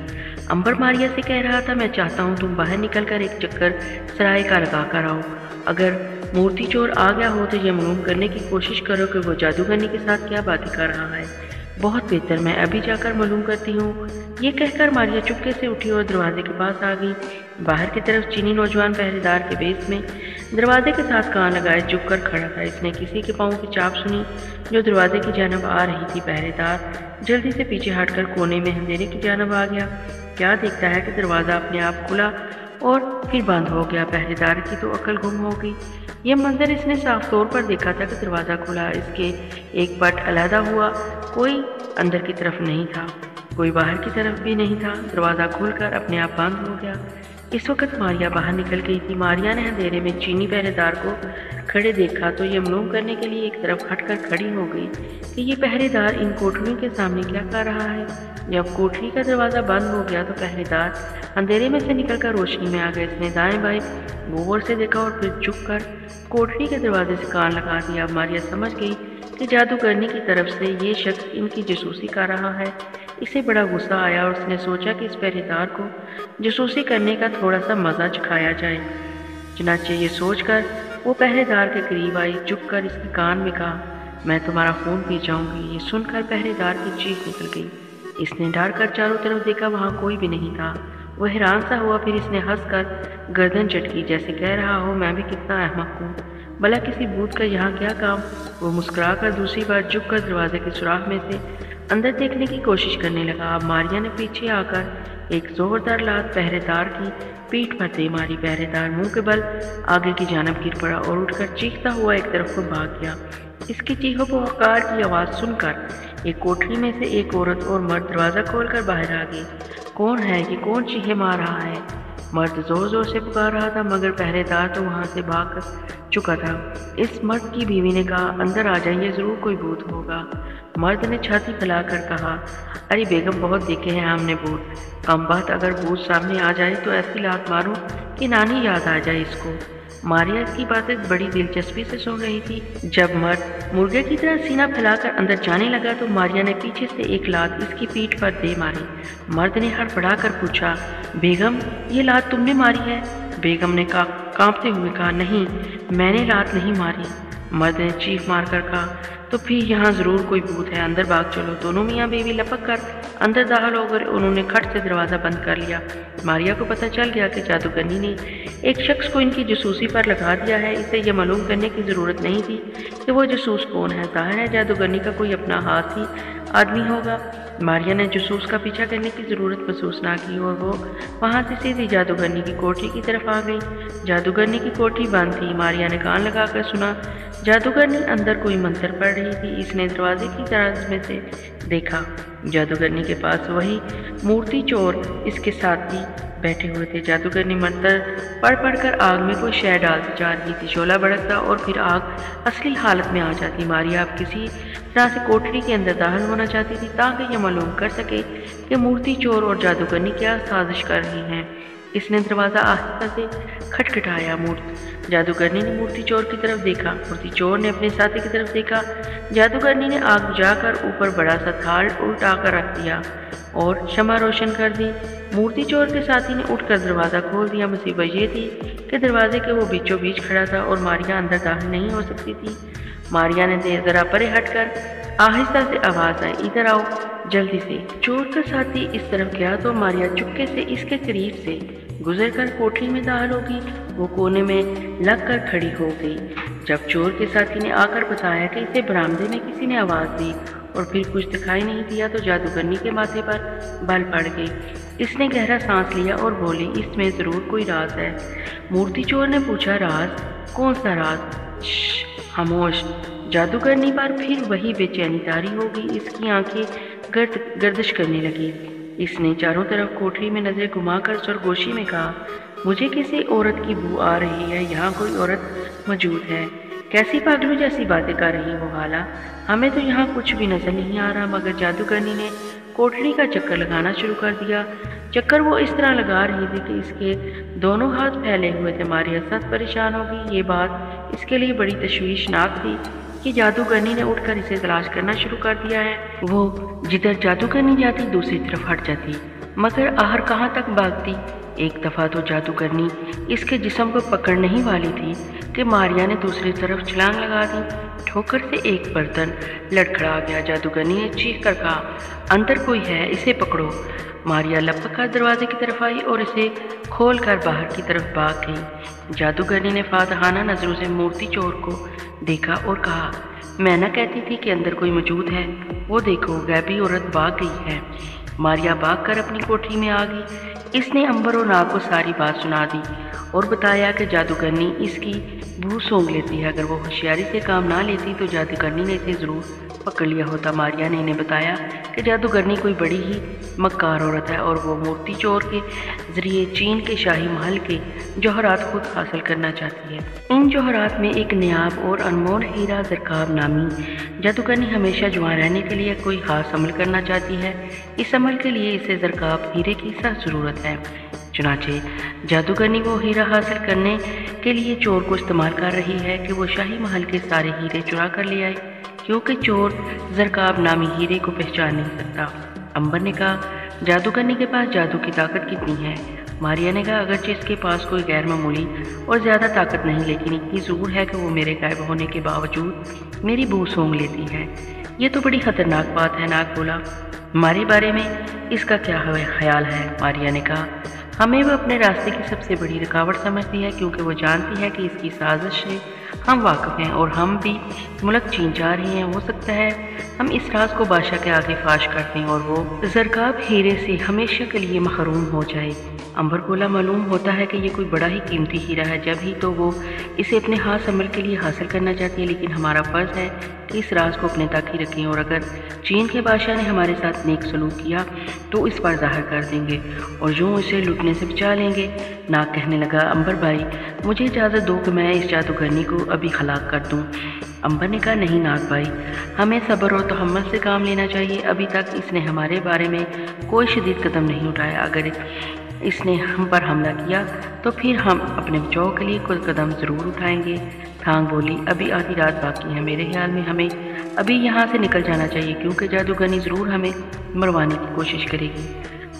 अंबर मारिया से कह रहा था, मैं चाहता हूँ तुम बाहर निकल कर एक चक्कर सराय का लगा कर आओ। अगर मूर्ति चोर आ गया हो तो ये मालूम करने की कोशिश करो कि वो जादूगरनी के साथ क्या बातें कर रहा है। बहुत बेहतर, मैं अभी जाकर मालूम करती हूँ। ये कहकर मारिया चुपके से उठी और दरवाजे के पास आ गई। बाहर की तरफ चीनी नौजवान पहरेदार के बेस में दरवाजे के साथ कान लगाए झुक कर खड़ा था। इसने किसी के पाँव की चाप सुनी जो दरवाजे की जानब आ रही थी। पहरेदार जल्दी से पीछे हटकर कोने में अंधेरे की जानब आ गया। क्या देखता है कि दरवाज़ा अपने आप खुला और फिर बंद हो गया। पहरेदार की तो अकल गुम हो गई। यह मंजर इसने साफ तौर पर देखा था कि दरवाज़ा खुला, इसके एक पट अलहदा हुआ, कोई अंदर की तरफ नहीं था, कोई बाहर की तरफ भी नहीं था। दरवाज़ा खुलकर अपने आप बंद हो गया। इस वक्त मारिया बाहर निकल गई थी। मारिया ने अंधेरे में चीनी पहरेदार को खड़े देखा तो ये मालूम करने के लिए एक तरफ हटकर खड़ी हो गई कि ये पहरेदार इन कोठरियों के सामने क्या कर रहा है। जब कोठरी का दरवाज़ा बंद हो गया तो पहरेदार अंधेरे में से निकलकर रोशनी में आ गए। इसने दाएं बाएं गौर से देखा और फिर झुककर कोठरी के दरवाजे से कान लगा दिया। मारिया समझ गई कि जादूगरनी की तरफ से ये शख्स इनकी जासूसी कर रहा है। इसे बड़ा गुस्सा आया और उसने सोचा कि इस पहरेदार को जासूसी करने का थोड़ा सा मज़ा चखाया जाए। चनाचे ये सोचकर वो पहरेदार के करीब आई, झुक कर इसके कान में कहा, मैं तुम्हारा खून पी जाऊंगी। ये सुनकर पहरेदार की चीख निकल गई। इसने डर कर चारों तरफ देखा, वहाँ कोई भी नहीं था। वो हैरान सा हुआ, फिर इसने हंसकर गर्दन चटकी, जैसे कह रहा हो मैं भी कितना अहमक हूँ, भला किसी भूत का यहाँ क्या काम। वो मुस्कुराकर दूसरी बार झुक कर दरवाजे के सुराख में से अंदर देखने की कोशिश करने लगा। अब मारिया ने पीछे आकर एक जोरदार लात पहरेदार की पीठ पर दे मारी। पहरेदार मुंह के बल आगे की जानब गिर पड़ा और उठकर चीखता हुआ एक तरफ को भाग गया। इसकी चीखों को हकार की आवाज़ सुनकर एक कोठरी में से एक औरत और मर्द दरवाज़ा खोलकर बाहर आ गए। कौन है ये, कौन चीखें मार रहा है? मर्द ज़ोर ज़ोर से पुकार रहा था, मगर पहरेदार तो वहाँ से भाग चुका था। इस मर्द की बीवी ने कहा, अंदर आ जाइए, ज़रूर कोई भूत होगा। मर्द ने छाती फैलाकर कहा, अरे बेगम, बहुत देखे हैं हमने भूत। कम बात, अगर भूत सामने आ जाए तो ऐसी लात मारूं कि नानी याद आ जाए इसको। मारिया इसकी बातें बड़ी दिलचस्पी से सुन रही थी। जब मर्द मुर्गे की तरह सीना फैलाकर अंदर जाने लगा तो मारिया ने पीछे से एक लात इसकी पीठ पर दे मारी। मर्द ने हड़बड़ाकर पूछा, बेगम, ये लात तुमने मारी है? बेगम ने कांपते हुए कहा, नहीं, मैंने लात नहीं मारी। मर्द ने चीख मारकर कहा, तो फिर यहाँ ज़रूर कोई भूत है, अंदर भाग चलो। दोनों मियाँ बीवी लपक कर अंदर दाखिल हो गए। उन्होंने खट से दरवाज़ा बंद कर लिया। मारिया को पता चल गया कि जादूगरनी ने एक शख्स को इनकी जासूसी पर लगा दिया है। इसे यह मालूम करने की ज़रूरत नहीं थी कि वो जासूस कौन है। ज़ाहिर है जादूगरनी का कोई अपना हाथ ही आदमी होगा। मारिया ने जासूस का पीछा करने की ज़रूरत महसूस ना की और वो वहाँ से सीधी जादूगरनी की कोठरी की तरफ आ गई। जादूगरनी की कोठरी बंद थी। मारिया ने कान लगाकर सुना। जादूगरनी अंदर कोई मंत्र पढ़ रही थी। इसने दरवाजे की तरफ में से देखा। जादूगरनी के पास वही मूर्ति चोर इसके साथी बैठे हुए थे। जादूगरनी मंत्र पढ़ पढ़ कर आग में कोई शय डालती जा रही थी। शोला भड़कता और फिर आग असली हालत में आ जाती। मारिया अब किसी तरह से कोठरी के अंदर दाखिल होना चाहती थी ताकि यह मालूम कर सके कि मूर्ति चोर और जादूगरनी क्या साजिश कर रही हैं। इसने दरवाज़ा आहिस्ता से खटखटाया। जादूगरनी ने मूर्ति चोर की तरफ देखा। मूर्ति चोर ने अपने साथी की तरफ देखा। जादूगरनी ने आग बुझाकर ऊपर बड़ा सा थाल उल्टा कर रख दिया और शमा रोशन कर दी। मूर्ति चोर के साथी ने उठकर दरवाज़ा खोल दिया। मुसीबत ये थी कि दरवाजे के वो बीचों बीच खड़ा था और मारिया अंदर दाखिल नहीं हो सकती थी। मारिया ने ज़रा परे हटकर आहिस्ता से आवाज़ आई, इधर आओ जल्दी से। चोर का साथी इस तरफ गया तो मारिया चुपके से इसके करीब से गुजरकर कोठरी में दाखिल होगी। वो कोने में लग कर खड़ी हो गई। जब चोर के साथी ने आकर बताया कि इसे बरामदे में किसी ने आवाज़ दी और फिर कुछ दिखाई नहीं दिया तो जादूगरनी के माथे पर बल पड़ गई। इसने गहरा सांस लिया और बोली, इसमें ज़रूर कोई राज है। मूर्ति चोर ने पूछा, राज? कौन सा राज? खामोश। जादूगरनी पर फिर वही बेचैनी तारी हो गई। इसकी आंखें गर्दिश करने लगी। इसने चारों तरफ कोठरी में नजरें घुमाकर सरगोशी में कहा, मुझे किसी औरत की बू आ रही है। यहाँ कोई औरत मौजूद है? कैसी पागलों जैसी बातें कर रही हो हाला? हमें तो यहाँ कुछ भी नजर नहीं आ रहा। मगर जादूगरनी ने कोठरी का चक्कर लगाना शुरू कर दिया। चक्कर वो इस तरह लगा रही थी कि इसके दोनों हाथ फैले हुए थे। मारिया सख्त परेशान हो गई। ये बात इसके लिए बड़ी तशवीशनाक थी कि जादूगरनी ने उठकर इसे तलाश करना शुरू कर दिया है। वो जिधर जादूगरनी जाती दूसरी तरफ हट जाती, मगर आखिर कहाँ तक भागती। एक दफ़ा तो जादूगरनी इसके जिस्म को पकड़ने ही वाली थी कि मारिया ने दूसरी तरफ छलांग लगा दी। ठोकर से एक बर्तन लड़खड़ा गया। जादूगरनी ने चीख कर कहा, अंदर कोई है, इसे पकड़ो। मारिया लपक कर दरवाजे की तरफ आई और इसे खोल कर बाहर की तरफ भाग गई। जादूगरनी ने फातहाना नजरों से मूर्ति चोर को देखा और कहा, मैं न कहती थी कि अंदर कोई मौजूद है? वो देखो, गैबी औरत भाग गई है। मारिया भाग कर अपनी कोठरी में आ गई। इसने अंबर और नाग को सारी बात सुना दी और बताया कि जादूगरनी इसकी बू सूंघ लेती है। अगर वो होशियारी से काम ना लेती तो जादूगरनी ने इसे ज़रूर पकड़ लिया होता। मारिया ने इन्हें बताया कि जादूगरनी कोई बड़ी ही मक्कार औरत है और वो मूर्ति चोर के ज़रिए चीन के शाही महल के जौहरात खुद हासिल करना चाहती है। इन जौहरात में एक नायाब और अनमोल हीरा ज़रकाब नामी जादूगरनी हमेशा जवान रहने के लिए कोई खास अमल करना चाहती है। इस अमल के लिए इसे ज़रकाब हीरे की सख्त ज़रूरत है। चुनाचे जादूगरनी वो हीरा हासिल करने के लिए चोर को इस्तेमाल कर रही है कि वो शाही महल के सारे हीरे चुरा कर ले आए, क्योंकि चोर ज़रकाब नामी हीरे को पहचान नहीं सकता। अंबर ने कहा, जादूगरनी के पास जादू की ताकत कितनी है? ماریا نے کہا اگرچہ اس کے پاس کوئی غیر معمولی اور زیادہ طاقت نہیں، لیکن اتنی ضرور ہے کہ وہ میرے غائب ہونے کے باوجود میری بو سونگھ لیتی ہے۔ یہ تو بڑی خطرناک بات ہے، ناگ بولا۔ ہمارے بارے میں اس کا کیا خیال ہے؟ ماریا نے کہا ہمیں وہ اپنے راستے کی سب سے بڑی رکاوٹ سمجھتی ہے، کیونکہ وہ جانتی ہے کہ اس کی سازش سے ہم واقف ہیں اور ہم بھی ملک چین جا رہے ہیں۔ ہو سکتا ہے ہم اس راز کو بادشاہ کے آگے فاش کر دیں اور وہ زرکاب ہیرے سے ہمیشہ کے لیے محروم ہو جائے۔ امبر بولا معلوم ہوتا ہے کہ یہ کوئی بڑا ہی قیمتی ہیرا ہے، جب ہی تو وہ اسے اپنے ہاتھ عمل کے لیے حاصل کرنا چاہتی ہے، لیکن ہمارا فرض ہے کہ اس راز کو اپنے تک ہی رکھیں، اور اگر چین کے بادشاہ نے ہمارے ساتھ نیک سلوک کیا تو اس پر ظاہر کر دیں گے اور جو اسے لوٹنے سے بچا لیں گے۔ ناگ کہنے لگا امبر بھائی مجھے اجازت دو کہ میں اس جادوگرنی کو ابھی ہلاک کر دوں۔ امبر نے کہا نہیں ناگ بھائی، ہمیں صبر اور تحمل سے کام لینا چاہیے، ابھی تک اس نے ہمارے بارے میں کوئی شدید قدم نہیں اٹھایا، اگر اس نے ہم پر حملہ کیا تو پھر ہم اپنے بچاؤ کے لیے کوئی قدم ضرور اٹھائیں گے۔ تھانگ بولی ابھی آدھی رات باقی ہے، میرے خیال میں ہمیں ابھی یہاں سے نکل جانا چاہیے، کیونکہ جادوگرنی ضرور ہمیں مروانے کی کوشش کرے گی۔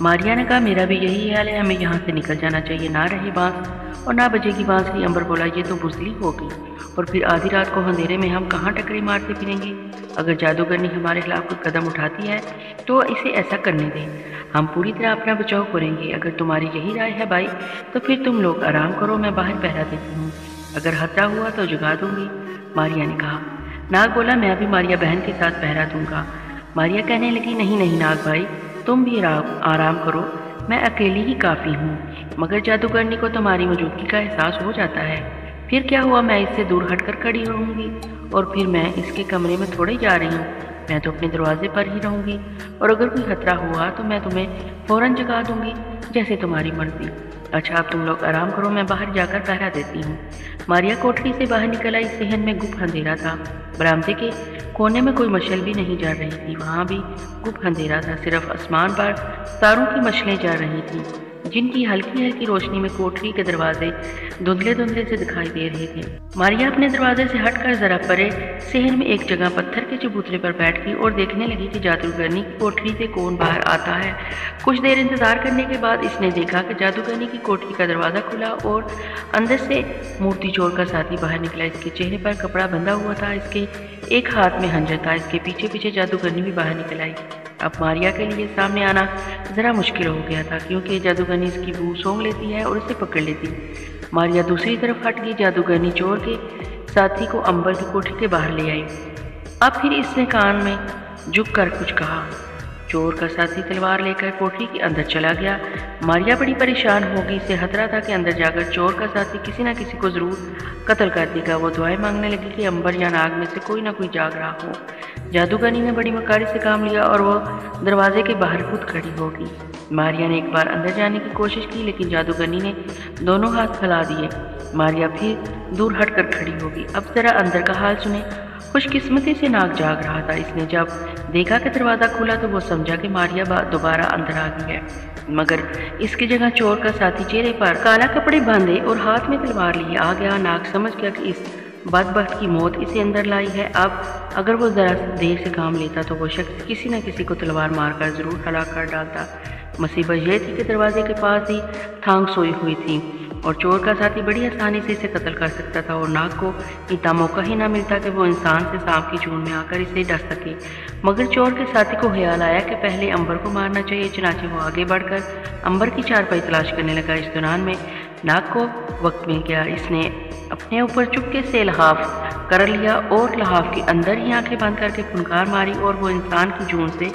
ماریا نے کہا میرا بھی یہی خیال ہے، ہمیں یہاں سے نکل جانا چاہیے، نہ رہے بانس اور نہ بجے گی بانسری۔ امبر بولا یہ تو بزدلی ہوگی، اور پھر آدھی رات کو اندھیرے میں ہم کہاں ٹکرے مارتے پھریں گے؟ اگر جادوگرنی ہمارے خلاف کوئی قدم اٹھاتی ہے تو اسے ایسا کرنے دیں، ہم پوری طرح اپنا بچاؤ کریں گے۔ اگر تمہاری یہی رائے ہے بھائی تو پھر تم لوگ آرام کرو، میں باہر پہرا دیتی ہوں، اگر خطرہ ہوا تو جگا دوں گی۔ ماریا نے کہا۔ ناگ بولا میں بھی ماریا بہن کے ساتھ پہرا دوں گا۔ ماریا کہنے لگی نہیں نہیں ناگ بھائی تم بھی آرام کرو، میں اکیلی ہی کافی ہوں، مگر جادوگرنی کو تمہاری موجودگی کا احساس ہو جاتا ہے، پھر کیا ہوا، میں اس سے دور ہٹ کر کھڑی رہوں گی، اور پھر میں اس کے کمرے میں تھوڑے جا رہی ہوں، میں تو اپنے دروازے پر ہی رہوں گی، اور اگر کوئی خطرہ ہوا تو میں تمہیں فوراً جگا دوں گی، جیسے تمہاری مرضی۔ اچھا اب تم لوگ آرام کرو، میں باہر جا کر پہرا دیتی ہوں۔ ماریا کوٹری سے باہر نکل آئی، صحن میں گپ اندھیرا تھا، برآمدے کے کونے میں کوئی مشعل بھی نہیں جل رہی تھی، وہاں بھی گپ اندھیرا تھا، صرف آسمان پر ستاروں کی مشعلیں جل رہی تھیں، جن کی ہلکی ہلکی روشنی میں کوٹری کے دروازے دھندلے دھندلے سے دکھائی دے رہے تھے۔ ماریا اپنے دروازے سے ہٹ کر ذرا پرے صحن میں ایک جگہ پتھر کے چبوترے پر بیٹھ گئی اور دیکھنے لگی کہ جادوگرنی کی کوٹری سے کون باہر آتا ہے۔ کچھ دیر انتظار کرنے کے بعد اس نے دیکھا کہ جادوگرنی کی کوٹری کا دروازہ کھلا اور اندر سے مورتی چور کا ساتھی باہر نکلا، اس کے چہرے پر کپڑا بندھا ہوا تھا، اس کے ایک ہاتھ میں خنجر تھا، اس کے پیچھے پیچھے جادوگرنی بھی باہر نکل آئی۔ اب ماریا کے لیے سامنے آنا ذرا مشکل ہو گیا تھا، کیونکہ جادوگرنی اس کی بو سونگھ لیتی ہے اور اسے پکڑ لیتی۔ ماریا دوسری طرف ہٹ گئی، جادوگرنی چور کے ساتھی کو امبر کی کوٹری کے باہر لے آئی۔ اب پھر اس نے کان میں جھک کر کچھ کہا، چور کا ساتھی تلوار لے کر کوٹری کے اندر چلا گیا۔ ماریا بڑی پریشان ہو گئی، اسے خطرہ تھا کہ اندر جا کر چور کا ساتھی کسی نہ کسی کو ضرور قتل کر دے گا۔ وہ دعائیں مانگنے لگی کہ امبر یا ناگ میں سے کوئی نہ کوئی جاگ رہا ہو۔ جادوگرنی نے بڑی مکاری سے کام لیا اور وہ دروازے کے باہر خود کھڑی ہو گئی۔ ماریا نے ایک بار اندر جانے کی کوشش کی، لیکن جادوگرنی نے دونوں ہاتھ پھیلا دیے۔ ماریا پھر دور ہٹ کر کھڑی ہو گئی۔ اب ذرا اندر کا حال سنیں۔ خوش قسمتی سے ناگ جاگ رہا تھا، اس نے جب دیکھا کہ دروازہ کھلا تو وہ سمجھا کہ ماریا دوبارہ اندر آ گئی ہے، مگر اس کی جگہ چور کا ساتھی چہرے پر کالا کپڑے باندھے اور ہاتھ میں تلوار لیے آ گیا۔ ناگ سمجھ گیا کہ اس بدبخت کی موت اسے اندر لائی ہے، اب اگر وہ ذرا دیر سے کام لیتا تو وہ شخص کسی نہ کسی کو تلوار مار کر ضرور ہلاک کر ڈالتا۔ مصیبت یہ تھی کہ دروازے کے پاس ہی تھانگ سوئی ہوئی تھی اور چور کا ساتھی بڑی آسانی سے اسے قتل کر سکتا تھا، اور ناگ کو اتنا موقع ہی نہ ملتا کہ وہ انسان سے سانپ کی چون میں آ کر اسے ڈس سکے۔ مگر چور کے ساتھی کو خیال آیا کہ پہلے امبر کو مارنا چاہیے، چنانچہ وہ آگے بڑھ کر امبر کی چارپائی تلاش کرنے لگا۔ اس دوران میں ناگ کو وقت مل گیا، اس نے اپنے اوپر چپکے سے لحاف کر لیا اور لحاف کے اندر ہی آنکھیں بند کر کے پھنکار ماری اور وہ انسان کی جون سے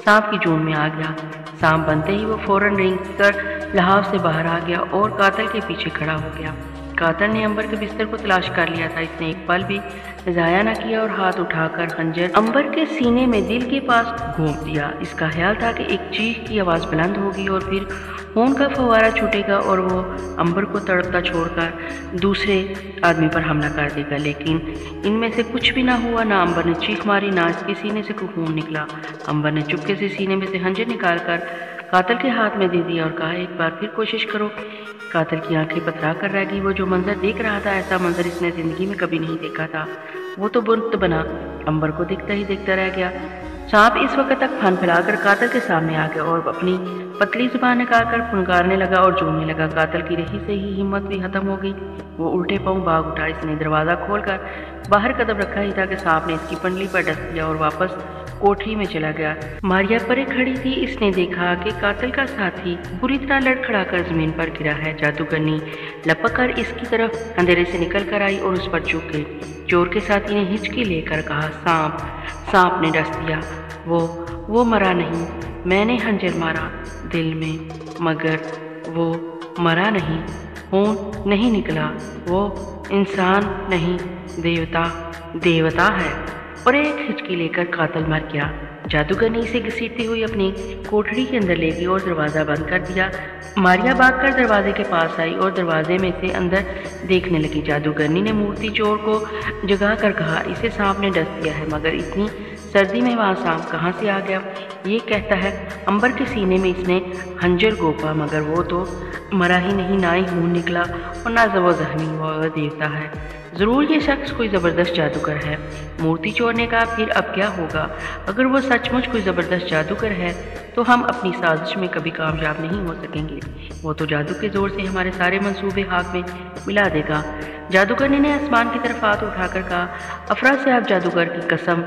سانپ کی جون میں آ گیا۔ سانپ بنتے ہی وہ فوراً رینگ کر لحاف سے باہر آ گیا اور قاتل کے پیچھے کھڑا ہو گیا۔ قاتل نے امبر کے بستر کو تلاش کر لیا تھا، اس نے ایک پل بھی ضائع نہ کیا اور ہاتھ اٹھا کر خنجر امبر کے سینے میں دل کے پاس گھونپ دیا۔ اس کا خیال تھا کہ ایک چیخ کی آواز بلند ہوگی اور پھر خون کا فوارہ چھوٹے گا اور وہ امبر کو تڑپتا چھوڑ کر دوسرے آدمی پر حملہ کر دے گا، لیکن ان میں سے کچھ بھی نہ ہوا، نہ امبر نے چیخ ماری نہ اس کے سینے سے کوئی خون نکلا۔ امبر نے چپکے سے سینے میں سے خنجر نکال کر قاتل کے ہاتھ میں دے دیا اور کہا ایک بار پھر کوشش کرو۔ قاتل کی آنکھیں پتھرا کر رہ گئی، وہ جو منظر دیکھ رہا تھا ایسا منظر اس نے زندگی میں کبھی نہیں دیکھا تھا۔ وہ تو بت بنا امبر کو دیکھتا ہی دیکھتا رہ گیا۔ सांप इस वक्त तक फन फैलाकर कातिल के सामने आ गया और अपनी पतली जुबान निकालकर फुनकारने लगा और झूमने लगा। कातिल की रही से ही हिम्मत भी खत्म हो गई। वो उल्टे पांव भाग उठा। इसने दरवाज़ा खोलकर बाहर कदम रखा ही था कि सांप ने इसकी पंडली पर डस दिया और वापस कोठरी में चला गया। मारिया परे खड़ी थी। इसने देखा कि कातिल का साथी बुरी तरह लड़खड़ाकर जमीन पर गिरा है। जादूगरनी लपक कर इसकी तरफ अंधेरे से निकल कर आई और उस पर झुक गई। चोर के साथी ने हिचकी लेकर कहा, सांप ने डस दिया। वो मरा नहीं, मैंने खंजर मारा दिल में, मगर वो मरा नहीं, खून नहीं निकला, वो इंसान नहीं देवता है। और एक हिचकी लेकर कातिल मर गया। जादूगरनी इसे घसीटती हुई अपनी कोठरी के अंदर ले गई और दरवाज़ा बंद कर दिया। मारिया भागकर दरवाजे के पास आई और दरवाजे में से अंदर देखने लगी। जादूगरनी ने मूर्ति चोर को जगा कर कहा, इसे सांप ने डस दिया है, मगर इतनी सर्दी में वहाँ सांप कहाँ से आ गया? ये कहता है अंबर के सीने में इसने खंजर गोपा, मगर वो तो मरा ही नहीं, ना ही खून निकला और ना वो जख्मी हुआ। वह देवता है। ज़रूर ये शख्स कोई ज़बरदस्त जादूगर है। मूर्ति चोर ने कहा, फिर अब क्या होगा? अगर वो सचमुच कोई ज़बरदस्त जादूगर है तो हम अपनी साजिश में कभी कामयाब नहीं हो सकेंगे। वो तो जादू के ज़ोर से हमारे सारे मंसूबे खाक में मिला देगा। जादूगरनी ने आसमान की तरफ हाथ उठाकर कहा, अफरा से आप जादूगर की कसम,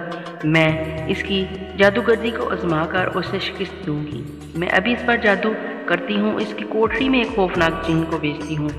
मैं इसकी जादूगर्दी को आजमा कर उसे शिकस्त दूंगी। मैं अभी इस पर जादू करती हूँ। इसकी कोठरी में एक खौफनाक जिन को भेजती हूँ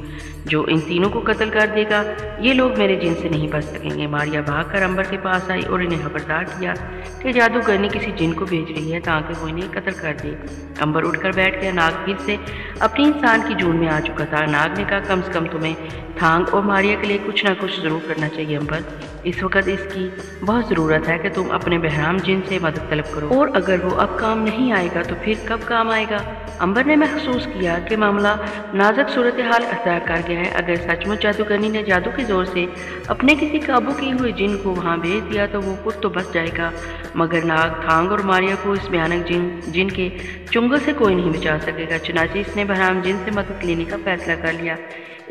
जो इन तीनों को कत्ल कर देगा। ये लोग मेरे जिन से नहीं बच सकेंगे। मारिया भागकर अंबर के पास आई और इन्हें खबरदार किया कि जादूगरनी किसी जिन को भेज रही है ताकि वो इन्हें कत्ल कर दे। अंबर उठकर बैठ गया। नाग फिर से अपनी इंसान की जून में आ चुका था। नाग ने कहा, कम से कम तुम्हें थांग और मारिया के लिए कुछ ना कुछ ज़रूर करना चाहिए अंबर। इस वक्त इसकी बहुत ज़रूरत है कि तुम अपने बहराम जिन से मदद तलब करो, और अगर वो अब काम नहीं आएगा तो फिर कब काम आएगा? अंबर ने महसूस किया कि मामला नाजुक सूरत हाल अख्तियार कर गया है। अगर सचमुच जादूगरनी ने जादू के जोर से अपने किसी काबू किए हुए जिन को वहाँ भेज दिया तो वो खुद तो बच जाएगा, मगर नाग, थांग और मारिया को इस भयानक जिन के चुंगल से कोई नहीं बचा सकेगा। चुनांचे इसने बहराम जिन से मदद लेने का फैसला कर लिया।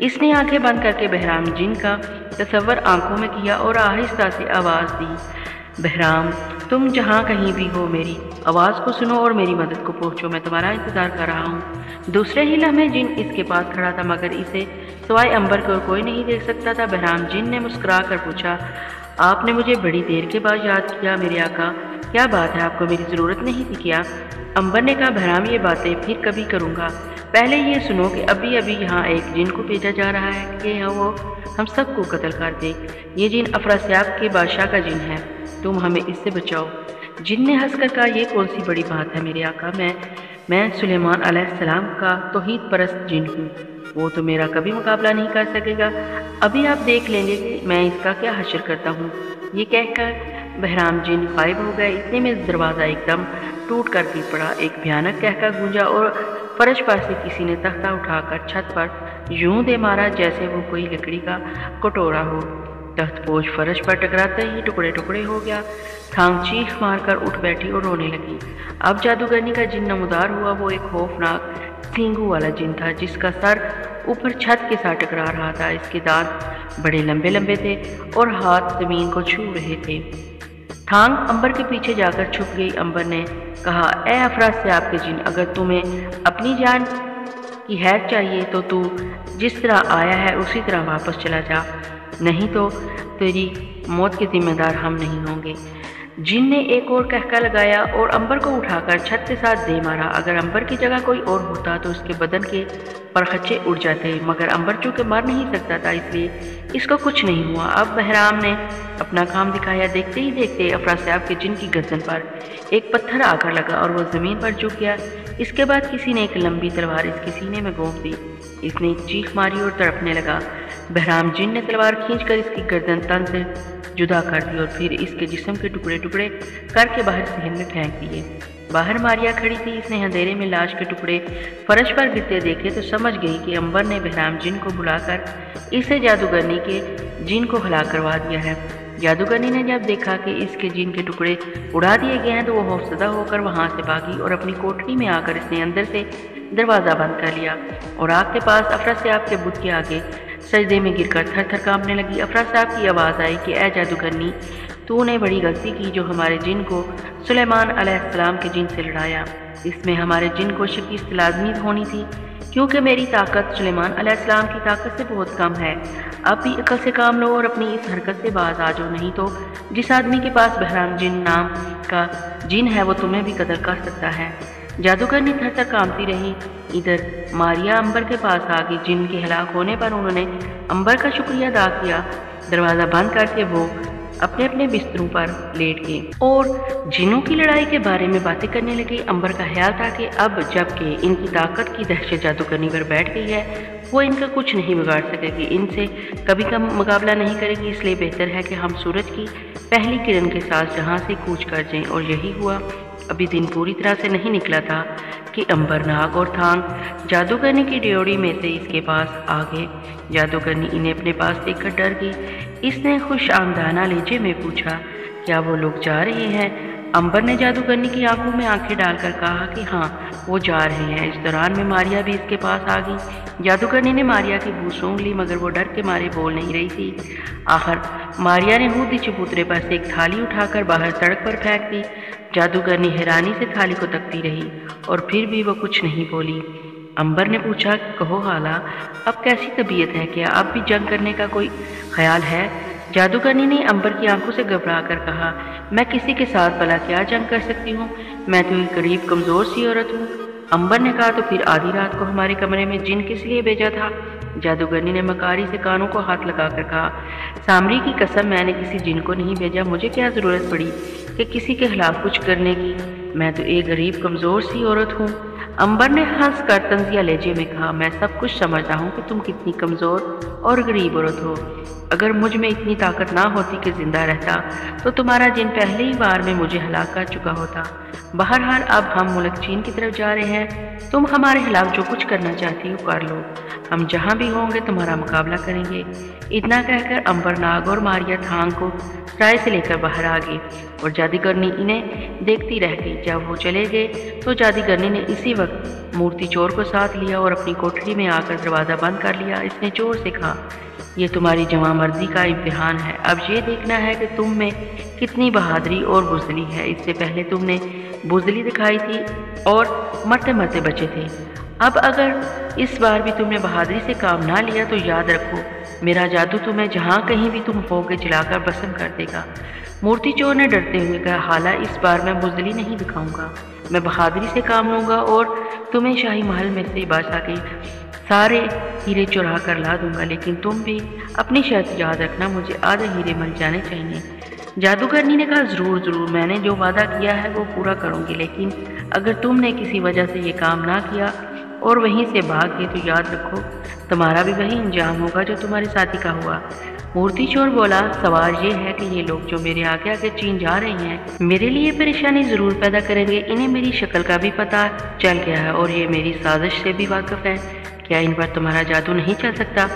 इसने आंखें बंद करके बहराम जिन का तस्वर आंखों में किया और आहिस्ता से आवाज़ दी, बहराम तुम जहाँ कहीं भी हो मेरी आवाज़ को सुनो और मेरी मदद को पहुँचो। मैं तुम्हारा इंतज़ार कर रहा हूँ। दूसरे ही लम्हे जिन इसके पास खड़ा था, मगर इसे सिवाय अंबर को कोई नहीं देख सकता था। बहराम जिन ने मुस्कुरा कर पूछा, आपने मुझे बड़ी देर के बाद याद किया मेरे आका, क्या बात है? आपको मेरी ज़रूरत नहीं थी क्या? अंबर ने कहा, बहराम ये बातें फिर कभी करूँगा, पहले ये सुनो कि अभी अभी यहाँ एक जिन को भेजा जा रहा है कि वो हम सबको कत्ल कर दे। ये जिन अफरासियाब के बादशाह का जिन है, तुम हमें इससे बचाओ। जिन ने हंसकर कहा, ये कौन सी बड़ी बात है मेरे आका, मैं सुलेमान अलैहिस्सलाम का तौहीद परस्त जिन हूँ, वो तो मेरा कभी मुकाबला नहीं कर सकेगा। अभी आप देख लेंगे कि मैं इसका क्या हश्र करता हूँ। ये कहकर बहराम जिन गायब हो गए। इतने में दरवाज़ा एकदम टूट कर गिर पड़ा। एक भयानक कहका गूंजा और फर्श पर से किसी ने तख्ता उठाकर छत पर यूं दे मारा जैसे वो कोई लकड़ी का कटोरा हो। तख्तपोश फर्श पर टकराते ही टुकड़े टुकड़े हो गया। थांग चीख मारकर उठ बैठी और रोने लगी। अब जादूगरनी का जिन नमदार हुआ। वो एक खौफनाक सींगों वाला जिन था जिसका सर ऊपर छत के साथ टकरा रहा था। इसके दांत बड़े लंबे लंबे थे और हाथ जमीन को छू रहे थे। थांग अंबर के पीछे जाकर छुप गई। अंबर ने कहा, ए अफरासियाब के जिन, अगर तुम्हें अपनी जान की हैर चाहिए तो तू जिस तरह आया है उसी तरह वापस चला जा, नहीं तो तेरी मौत के जिम्मेदार हम नहीं होंगे। जिन ने एक और कहका लगाया और अंबर को उठाकर छत के साथ दे मारा। अगर अंबर की जगह कोई और होता तो उसके बदन के परखच्चे उड़ जाते, मगर अंबर चूँकि मर नहीं सकता था इसलिए इसको कुछ नहीं हुआ। अब बहराम ने अपना काम दिखाया। देखते ही देखते अफरासियाब के जिन की गर्दन पर एक पत्थर आकर लगा और वह ज़मीन पर झुक गया। इसके बाद किसी ने एक लंबी तलवार इसके सीने में घोंप दी। इसने एक चीख मारी और तड़पने लगा। बहराम जिन ने तलवार खींचकर इसकी गर्दन तन से जुदा कर दी और फिर इसके जिस्म के टुकड़े टुकड़े करके बाहर सहन में फेंक दिए। बाहर मारिया खड़ी थी। इसने अंधेरे में लाश के टुकड़े फर्श पर गिरते देखे तो समझ गई कि अंबर ने बहराम जिन को बुलाकर इसे जादूगरनी के जिन को हलाक करवा दिया है। जादूगरनी ने जब देखा कि इसके जिन के टुकड़े उड़ा दिए गए हैं तो वो खौफजदा होकर वहाँ से भागी और अपनी कोठरी में आकर इसने अंदर से दरवाज़ा बंद कर लिया और आग के पास अफरासियाब के बुत के आगे सजदे में गिरकर थर थर कांपने लगी। अफरासियाब की आवाज़ आई कि ए जादूगरनी, تو نے بڑی غلطی کی جو ہمارے جن کو سلیمان علیہ السلام کے جن سے لڑایا۔ اس میں ہمارے جن کو شکست لازمی ہونی تھی، کیونکہ میری طاقت سلیمان علیہ السلام کی طاقت سے بہت کم ہے۔ اب بھی عقل سے کام لو اور اپنی اس حرکت سے باز آ جاؤ، نہیں تو جس آدمی کے پاس بہرام جن نام کا جن ہے وہ تمہیں بھی قتل کر سکتا ہے۔ جادوگرنی تھر تھر کانپتی رہی۔ ادھر ماریا امبر کے پاس آ گئی۔ جن کے ہلاک ہونے پر انہوں نے امبر کا شکریہ ادا کیا۔ دروازہ بند کر کے وہ اپنے اپنے بستروں پر لیٹ گئے اور جنوں کی لڑائی کے بارے میں باتیں کرنے لگے۔ امبر کا خیال تھا کہ اب جب کہ ان کی طاقت کی دہشت جادوگرنی پر بیٹھ گئی ہے، وہ ان کا کچھ نہیں بگاڑ سکے گی، ان سے کبھی کا مقابلہ نہیں کرے گی۔ اس لیے بہتر ہے کہ ہم سورج کی پہلی کرن کے ساتھ جہاں سے کوچ کر جائیں، اور یہی ہوا۔ ابھی دن پوری طرح سے نہیں نکلا تھا کہ امبر ناگ اور تھانگ جادوگرنی کی ڈیوڑی میں سے اس کے پاس آ گئے۔ جادوگرنی انہیں اپنے پاس دیکھ کر ڈر گئی۔ اس نے خوش آمدانہ لہجے میں پوچھا، کیا وہ لوگ جا رہے ہیں؟ امبر نے جادوگرنی کی آنکھوں میں آنکھیں ڈال کر کہا کہ ہاں وہ جا رہے ہیں۔ اس دوران میں ماریا بھی اس کے پاس آ گئی۔ جادوگرنی نے ماریا کی بو سونگھ لی، مگر وہ ڈر کے مارے بول نہیں رہی تھی۔ آخر ماریا نے ہودی چبوترے پر سے ایک تھالی اٹھا کر باہر سڑک پر پھینک دی۔ جادوگرنی حیرانی سے تھالی کو تکتی رہی اور پھر بھی وہ کچھ نہیں بولی۔ امبر نے پوچھا، کہو حالا، اب کیسی طبیعت ہے؟ کیا اب بھی جنگ کرنے کا کوئی خیال ہے؟ جادوگرنی نے امبر کی آنکھوں سے گھبرا کر کہا، میں کسی کے ساتھ بھلا کیا جنگ کر سکتی ہوں؟ میں تو ایک غریب کمزور سی عورت ہوں۔ امبر نے کہا، تو پھر آدھی رات کو ہمارے کمرے میں جن کس لیے بھیجا تھا؟ جادوگرنی نے مکاری سے کانوں کو ہاتھ لگا کر کہا، سامری کی قسم، میں نے کسی جن کو نہیں بھیجا۔ مجھے کیا ضرورت پڑی کہ کسی کے خلاف کچھ کرنے کی؟ میں تو ایک غریب کمزور سی عورت ہوں۔ امبر نے ہنس کر طنزیہ لہجے میں کہا، میں سب کچھ سمجھتا ہوں کہ تم کتنی کمزور اور غریب عورت ہو۔ اگر مجھ میں اتنی طاقت نہ ہوتی کہ زندہ رہتا تو تمہارا جن پہلے ہی بار میں مجھے ہلاک کر چکا ہوتا۔ بہرحال اب ہم ملک چین کی طرف جا رہے ہیں، تم ہمارے خلاف جو کچھ کرنا چاہتی ہو کر لو، ہم جہاں بھی ہوں گے تمہارا مقابلہ کریں گے۔ اتنا کہہ کر امبر ناگ اور ماریا تھانگ کو سرائے سے لے کر باہر آ گئے اور جادوگرنی انہیں دیکھتی رہ گئی۔ جب وہ چلے گئے تو جادوگرنی نے اسی وقت مورتی چور کو ساتھ لیا اور اپنی کوٹری میں آ کر دروازہ بند کر لیا۔ اس نے چور سے کہا، یہ تمہاری جواں مرضی کا امتحان ہے، اب یہ دیکھنا ہے کہ تم میں کتنی بہادری اور بزدلی ہے۔ اس سے پہلے تم نے بزدلی دکھائی تھی اور مرتے مرتے بچے تھے، اب اگر اس بار بھی تم نے بہادری سے کام نہ لیا تو یاد رکھو، میرا جادو تمہیں جہاں کہیں بھی تم ہوگے جلا کر بھسم کر دے گا۔ مورتی چور نے ڈرتے ہوئے کہا، حالا اس بار میں بزدلی نہیں دکھاؤں گا، میں بہادری سے کام لوں گا اور تمہیں شاہی محل میں سے بادشاہ کے سارے ہیرے چرا کر لا دوں گا، لیکن تم بھی اپنی شرط یاد رکھنا، مجھے آدھے ہیرے مل جانے چاہیے۔ جادوگرنی نے کہا، ضرور ضرور، میں نے جو وعدہ کیا ہے وہ پورا کروں گی، لیکن اگر تم نے کسی وجہ سے یہ کام نہ کیا اور وہیں سے بھاگ گئے تو یاد رکھو تمہارا بھی وہی انجام ہوگا جو تمہارے ساتھی کا ہوا۔ مورتی چور بولا، سوال یہ ہے کہ یہ لوگ جو میرے آگے آگے چین جا رہے ہیں میرے لیے پریشانی ضرور پیدا کریں گے، انہیں میری شکل کا بھی پتہ چل گیا ہے اور یہ میری سازش سے بھی واقف ہے، کیا ان پر تمہارا جادو نہیں چل سکتا؟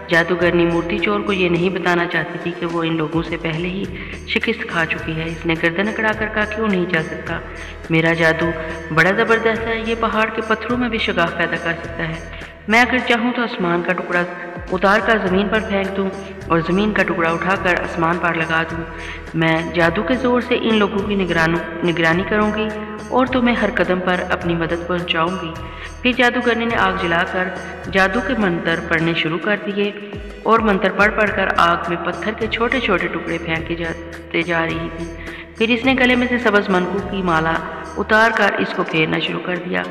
جادوگرنی مورتی چور کو یہ نہیں بتانا چاہتی تھی کہ وہ ان لوگوں سے پہلے ہی شکست کھا چکی ہے۔ اس نے گردن اکڑا کر کہا، کیوں نہیں چل سکتا؟ میرا جادو بڑا زبردست ہے، یہ پہاڑ کے پتھروں میں بھی شگاف پیدا کر سکتا ہے۔ میں اگر چاہوں تو آسمان کا ٹکڑا اتار کر زمین پر پھینک دوں اور زمین کا ٹکڑا اٹھا کر آسمان پر لگا دوں۔ میں جادو کے زور سے ان لوگوں کی نگرانی کروں گی اور تمہیں ہر قدم پر اپنی مدد پہنچاؤں گی۔ پھر جادوگرنی نے آگ جلا کر جادو کے منتر پڑھنے شروع کر دیے اور منتر پڑھ پڑھ کر آگ میں پتھر کے چھوٹے چھوٹے ٹکڑے پھینکے جاتے جا رہی تھی۔ پھر اس نے گلے میں سے سبز منکو کی مالا اتار کر اس کو پھیرنا شروع کر دیا۔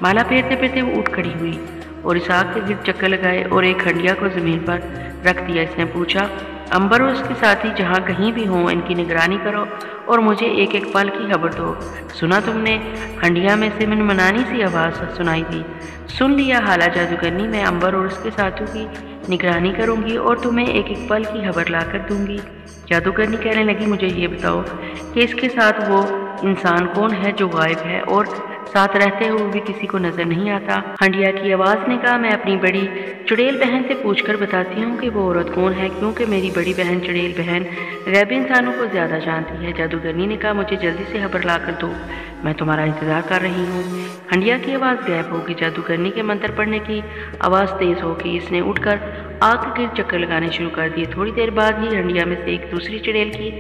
مالا پھیرتے پھیرتے وہ اٹھ کھڑی ہوئی اور اس آگ کے گرد چکر لگائے اور ایک ہنڈیا کو زمین پر رکھ دیا۔ اس نے پوچھا، امبر اور اس کے ساتھی جہاں کہیں بھی ہوں ان کی نگرانی کرو اور مجھے ایک ایک پل کی خبر دو۔ سنا تم نے؟ ہنڈیا میں سے منمنانی سی آواز سنائی دی۔ سن لیا حالا جادوگرنی، میں امبر اور اس کے ساتھیوں کی نگرانی کروں گی اور تمہیں ایک ایک پل کی خبر لا کر دوں گی۔ جادوگرنی کہنے لگی، مجھے یہ بتاؤ کہ اس کے ساتھ وہ انسان کون ہے جو غائب ہے اور साथ रहते हुए भी किसी को नजर नहीं आता। हंडिया की आवाज ने कहा, मैं अपनी बड़ी चुड़ैल बहन से पूछकर बताती हूँ कि वो औरत कौन है, क्योंकि मेरी बड़ी बहन चुड़ैल बहन गैबी इंसानों को ज्यादा जानती है। जादूगरनी ने कहा, मुझे जल्दी से खबर ला कर दो, मैं तुम्हारा इंतजार कर रही हूँ। हंडिया की आवाज गायब होगी। जादूगरनी के मंत्र पढ़ने की आवाज तेज होगी। इसने उठकर आग के गिर्द चक्कर लगाने शुरू कर दिए। थोड़ी देर बाद ही हंडिया में से एक दूसरी चुड़ैल की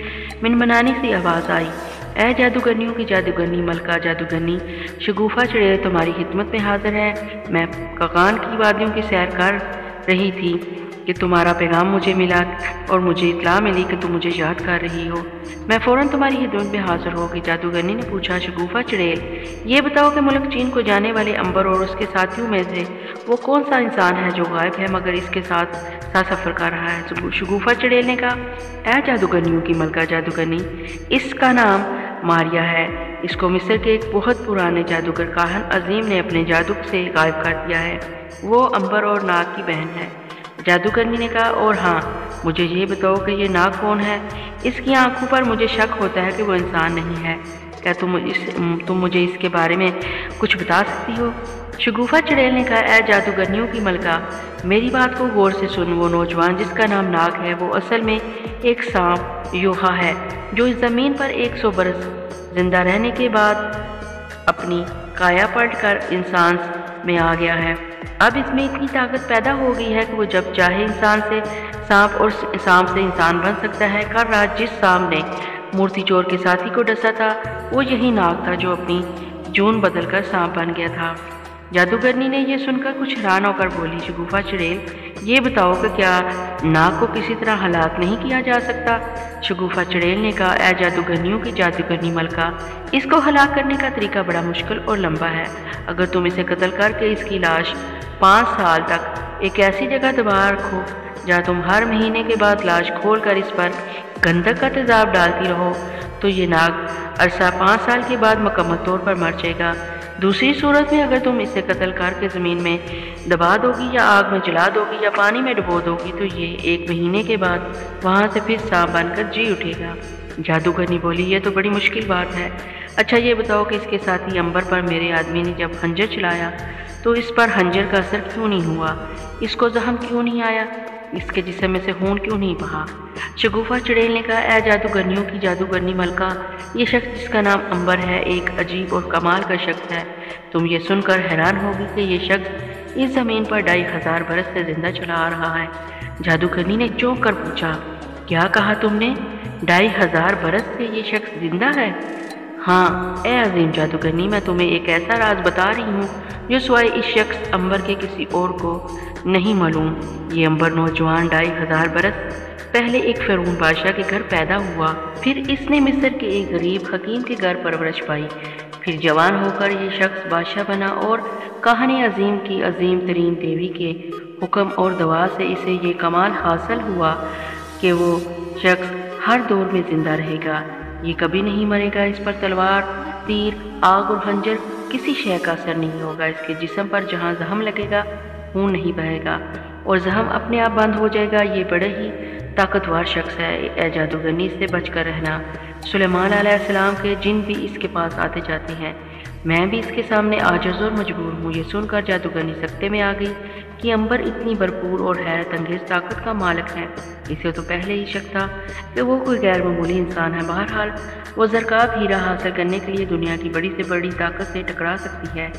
मिनमनानी सी आवाज आई, ऐ जादूगरनियों की जादूगरनी मलका जादूगरनी शगुफा चुड़ैल तुम्हारी खिदमत में हाजिर है। मैं ककान की वादियों की सैर कर रही थी कि तुम्हारा पैगाम मुझे मिला और मुझे इत्तला मिली कि तुम मुझे याद कर रही हो। मैं फ़ौरन तुम्हारी खिदमत में हाजिर होगी। जादूगरनी ने पूछा, शगुफा चुड़ैल, ये बताओ कि मुल्क चीन को जाने वाले अंबर और उसके साथियों में से वो कौन सा इंसान है जो गायब है मगर इसके साथ सफ़र कर रहा है। शगुफा चुड़ैल ने कहा, ऐ जादूगरनियों की मलका जादूगरनी, इसका नाम मारिया है। इसको मिस्र के एक बहुत पुराने जादूगर काहन अजीम ने अपने जादू से गायब कर दिया है। वो अंबर और नाग की बहन है। जादूगरनी ने कहा, और हाँ, मुझे ये बताओ कि ये नाग कौन है? इसकी आंखों पर मुझे शक होता है कि वो इंसान नहीं है। क्या तुम मुझे इसके बारे में कुछ बता सकती हो? शगुफा चुड़ैल ने कहा, ऐ जादूगरनियों की मलका, मेरी बात को गौर से सुन। वो नौजवान जिसका नाम नाग है वो असल में एक सांप योहा है जो इस ज़मीन पर 100 बरस जिंदा रहने के बाद अपनी काया पलट कर इंसान में आ गया है। अब इसमें इतनी ताकत पैदा हो गई है कि वो जब चाहे इंसान से सांप और सांप से इंसान बन सकता है। कल रात जिस सांप ने मूर्ति चोर के साथी को डसा था वो यही नाग था जो अपनी जून बदलकर सांप बन गया था। जादूगरनी ने यह सुनकर कुछ हैरान होकर बोली, शगुफा चुड़ैल, ये बताओ कि क्या नाग को किसी तरह हलाक नहीं किया जा सकता? शगुफा चुड़ैल ने कहा, ऐ जादूगरनियों की जादूगरनी मलका, इसको हलाक करने का तरीका बड़ा मुश्किल और लंबा है। अगर तुम इसे कत्ल करके इसकी लाश 5 साल तक एक ऐसी जगह दबा रखो जहाँ तुम हर महीने के बाद लाश खोल कर इस पर गंधक का तेजाब डालती रहो तो ये नाग अरसा 5 साल के बाद मुकम्मल तौर पर मर जाएगा। दूसरी सूरत में अगर तुम इसे कत्ल करके ज़मीन में दबा दोगी या आग में जला दोगी या पानी में डुबो दोगी तो ये 1 महीने के बाद वहाँ से फिर सांप बनकर जी उठेगा। जादूगरनी बोली, ये तो बड़ी मुश्किल बात है। अच्छा ये बताओ कि इसके साथी अंबर पर मेरे आदमी ने जब खंजर चलाया तो इस पर खंजर का असर क्यों नहीं हुआ? इसको जख्म क्यों नहीं आया? इसके जिस्म में से खून क्यों नहीं बहा? शगुफा चुड़ैल ने कहा, ऐ जादूगरनियों की जादूगरनी मलका, ये शख्स जिसका नाम अंबर है एक अजीब और कमाल का शख्स है। तुम ये सुनकर हैरान होगी कि ये शख्स इस ज़मीन पर 2500 बरस से जिंदा चला आ रहा है। जादूगरनी ने चौंक कर पूछा, क्या कहा तुमने? 2500 बरस से ये शख्स जिंदा है? हाँ ए अजीम जादूगरनी, मैं तुम्हें एक ऐसा राज बता रही हूँ जो सिवाय इस शख्स अंबर के किसी और को नहीं मालूम। ये अंबर नौजवान 2500 बरस पहले एक फ़िरौन बादशाह के घर पैदा हुआ, फिर इसने मिस्र के एक गरीब हकीम के घर परवरिश पाई, फिर जवान होकर ये शख्स बादशाह बना और कहानी अजीम की अजीम तरीन देवी के हुक्म और दवा से इसे ये कमाल हासिल हुआ कि वो शख्स हर दौर में ज़िंदा रहेगा। ये कभी नहीं मरेगा। इस पर तलवार, तीर, आग और खंजर किसी शय का असर नहीं होगा। इसके जिस्म पर जहाँ जख्म लगेगा खून नहीं बहेगा और जख्म अपने आप बंद हो जाएगा। ये बड़े ही ताकतवर शख्स है। ए जादूगरनी, इससे बचकर रहना। सुलेमान अलैहिस्सलाम के जिन भी इसके पास आते जाते हैं। मैं भी इसके सामने आजिज़ और मजबूर हूँ। ये सुनकर जादूगरनी सकते में आ गई कि अंबर इतनी भरपूर और हैरत अंगेज़ ताकत का मालिक है। इसे तो पहले ही शक था कि वो कोई गैर मामूली इंसान है। बहरहाल वो ज़रकाब हीरा हासिल करने के लिए दुनिया की बड़ी से बड़ी ताकत से टकरा सकती है।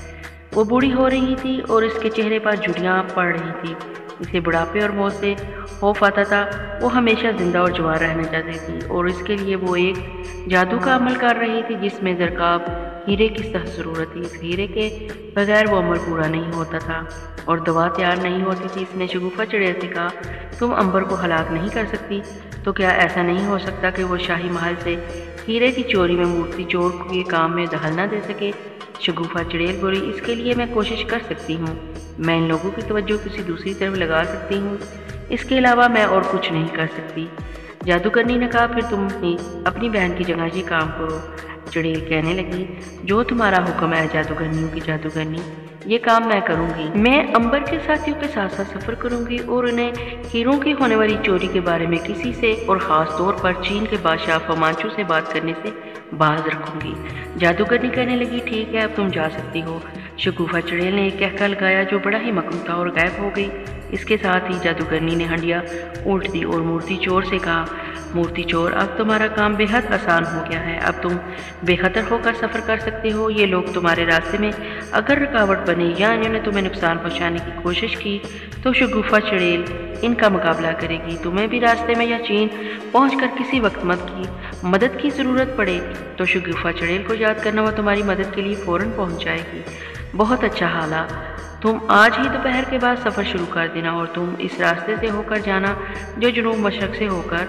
वो बूढ़ी हो रही थी और इसके चेहरे पर झुर्रियाँ पड़ रही थी। इसे बुढ़ापे और मौत से खौफ आता था। वो हमेशा ज़िंदा और जवान रहना चाहती थी और इसके लिए वो एक जादू का अमल कर रही थी जिसमें ज़रकाब हीरे की सख्त ज़रूरत थी। इस हीरे के बगैर वो अमल पूरा नहीं होता था और दवा तैयार नहीं होती थी। इसने शगुफा चुड़ैल से कहा, तुम अंबर को हलाक नहीं कर सकती तो क्या ऐसा नहीं हो सकता कि वो शाही महल से हीरे की चोरी में मूर्ति चोर के काम में दखल न दे सके? शगुफा चुड़ैल बोली, इसके लिए मैं कोशिश कर सकती हूँ। मैं इन लोगों की तवज्जो किसी दूसरी तरफ लगा सकती हूँ, इसके अलावा मैं और कुछ नहीं कर सकती। जादूगरनी ने कहा, फिर तुम अपनी बहन की जगह ये काम करो। चुड़ैल कहने लगी, जो तुम्हारा हुक्म है जादूगरनियों की जादूगरनी, ये काम मैं करूँगी। मैं अंबर के साथियों के साथ साथ सफ़र करूँगी और उन्हें हीरों की होने वाली चोरी के बारे में किसी से और ख़ास तौर पर चीन के बादशाह फमांचू से बात करने से बाज रखूंगी। जादूगरनी कहने लगी, ठीक है, अब तुम जा सकती हो। शगुफा चुड़ैल ने एक कहका लगाया जो बड़ा ही मकरूह था और गायब हो गई। इसके साथ ही जादूगरनी ने हंडिया उल्ट दी और मूर्ति चोर से कहा, मूर्ति चोर, अब तुम्हारा काम बेहद आसान हो गया है। अब तुम बेखतर होकर सफ़र कर सकते हो। ये लोग तुम्हारे रास्ते में अगर रुकावट बने या इन्होंने तुम्हें नुकसान पहुंचाने की कोशिश की तो शगुफा चुड़ैल इनका मुकाबला करेगी। तुम्हें भी रास्ते में या चीन पहुंचकर किसी वक्त मदद की ज़रूरत पड़े तो शगुफा चुड़ैल को याद करना, वह तुम्हारी मदद के लिए फ़ौरन पहुँच जाएगी। बहुत अच्छा हाला, तुम आज ही दोपहर के बाद सफ़र शुरू कर देना और तुम इस रास्ते से होकर जाना जो जनूब मशरक़ से होकर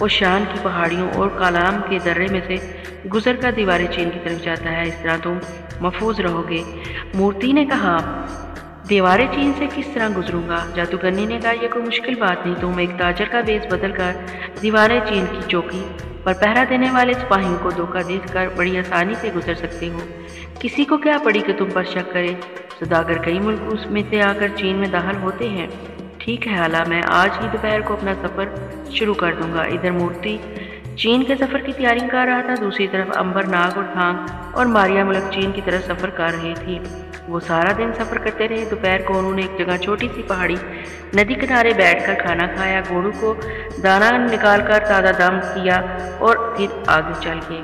ओशान की पहाड़ियों और कालाम के दर्रे में से गुजर कर दीवार चीन की तरफ जाता है। इस तरह तुम महफूज रहोगे। मूर्ति ने कहा, दीवार चीन से किस तरह गुजरूंगा? जादूगरनी ने कहा, यह कोई मुश्किल बात नहीं। तुम एक ताजर का वेश बदल कर दीवार चीन की चौकी पर पहरा देने वाले सिपाहियों को धोखा देकर बड़ी आसानी से गुजर सकते हो। किसी को क्या पड़ी कि तुम पर शक करे? सौदागर कई मुल्कों में से आकर चीन में दाखिल होते हैं। ठीक है हाला, मैं आज ही दोपहर को अपना सफ़र शुरू कर दूंगा। इधर मूर्ति चीन के सफ़र की तैयारी कर रहा था, दूसरी तरफ अंबर, नाग और थांग और मारिया मुल्क चीन की तरफ सफ़र कर रही थी। वो सारा दिन सफ़र करते रहे। दोपहर को उन्होंने एक जगह छोटी सी पहाड़ी नदी किनारे बैठकर खाना खाया, घोड़ों को दाना निकालकर ताज़ा दम किया और फिर आगे चल गए।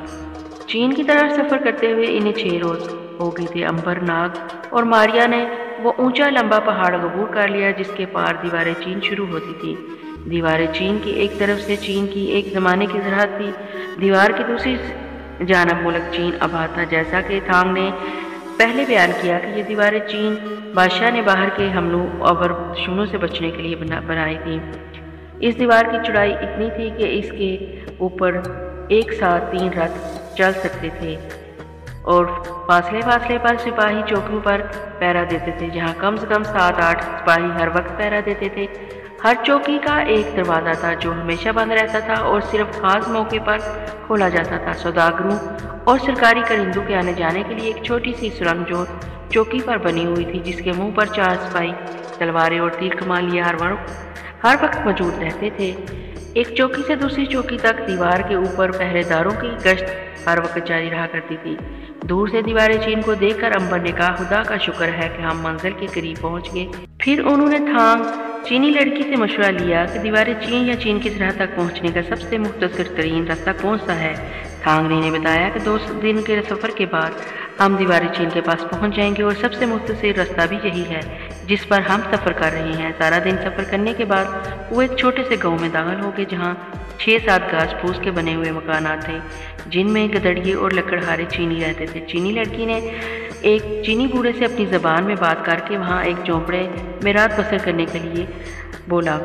चीन की तरफ सफ़र करते हुए इन्हें 6 रोज़ हो गए थे। अंबर, नाग और मारिया ने वो ऊंचा लंबा पहाड़ अबूर कर लिया जिसके पार दीवार चीन शुरू होती थी। दीवार चीन की एक तरफ से चीन की एक ज़माने की सरहद थी, दीवार की दूसरी जानब मुल्क चीन आबाद था। जैसा कि थांग ने पहले बयान किया कि ये दीवार चीन बादशाह ने बाहर के हमलों और दुश्मनों से बचने के लिए बनाई थी। इस दीवार की चौड़ाई इतनी थी कि इसके ऊपर एक साथ 3 रथ चल सकते थे और फासले पर सिपाही चौकियों पर पहरा देते थे, जहां कम से कम 7-8 सिपाही हर वक्त पहरा देते थे। हर चौकी का एक दरवाज़ा था जो हमेशा बंद रहता था और सिर्फ खास मौके पर खोला जाता था। सौदागरों और सरकारी परिंदों के आने जाने के लिए एक छोटी सी सुरंग जो चौकी पर बनी हुई थी, जिसके मुंह पर 4 सिपाही तलवारें और तीर कमान लिए हर वक्त मौजूद रहते थे। एक चौकी से दूसरी चौकी तक दीवार के ऊपर पहरेदारों की गश्त हर वक्त जारी रहा करती थी। दूर से दीवार चीन को देखकर अंबर ने कहा, खुदा का शुक्र है कि हम मंजिल के करीब पहुंच गए। फिर उन्होंने थांग चीनी लड़की से मशवरा लिया कि दीवार चीन या चीन की सरहद तक पहुंचने का सबसे मुख्तसर तरीन रास्ता कौन सा है। थांग ने इन्हें बताया कि 2 दिन के सफ़र के बाद हम दीवार चीन के पास पहुंच जाएंगे और सबसे मुख्तसर रास्ता भी यही है जिस पर हम सफ़र कर रहे हैं। सारा दिन सफ़र करने के बाद वो एक छोटे से गांव में दाखिल हो गए जहाँ 6-7 घास फूस के बने हुए मकानात थे जिनमें गदड़िए और लकड़हारे चीनी रहते थे। चीनी लड़की ने एक चीनी बूढ़े से अपनी ज़बान में बात करके वहाँ एक झोंपड़े में रात बसर करने के लिए बोला।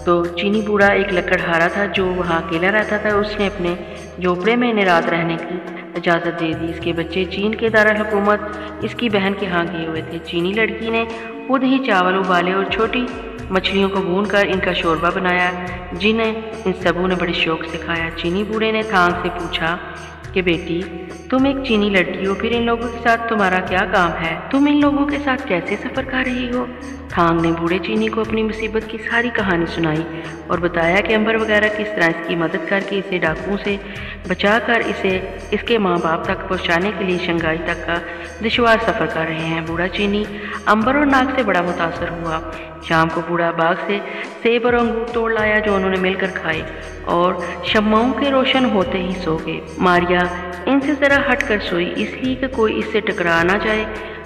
तो चीनी बूढ़ा एक लकड़हारा था जो वहाँ अकेला रहता था। उसने अपने झोंपड़े में इन्हें रात रहने की इजाज़त दे दी। इसके बच्चे चीन के दारुल हुकूमत इसकी बहन के यहाँ गए हुए थे। चीनी लड़की ने खुद ही चावल उबाले और छोटी मछलियों को भून कर इनका शोरबा बनाया, जिन्हें इन सबों ने बड़े शौक से खाया। चीनी बूढ़े ने थांग से पूछा कि बेटी, तुम एक चीनी लड़की हो, फिर इन लोगों के साथ तुम्हारा क्या काम है? तुम इन लोगों के साथ कैसे सफ़र कर रही हो? थांग ने बूढ़े चीनी को अपनी मुसीबत की सारी कहानी सुनाई और बताया कि अंबर वगैरह किस तरह इसकी मदद करके इसे डाकुओं से बचाकर इसे इसके माँ बाप तक पहुँचाने के लिए शंघाई तक का दुश्वार सफ़र कर रहे हैं। बूढ़ा चीनी अंबर और नाग से बड़ा मुतासर हुआ। शाम को बूढ़ा बाग से सेब और अंगूर तोड़ लाया जो उन्होंने मिलकर खाए और शम्माओं के रोशन होते ही सो गए। मारिया इनसे ज़रा हट कर सोई, इसलिए कि कोई इससे टकरा ना जाए।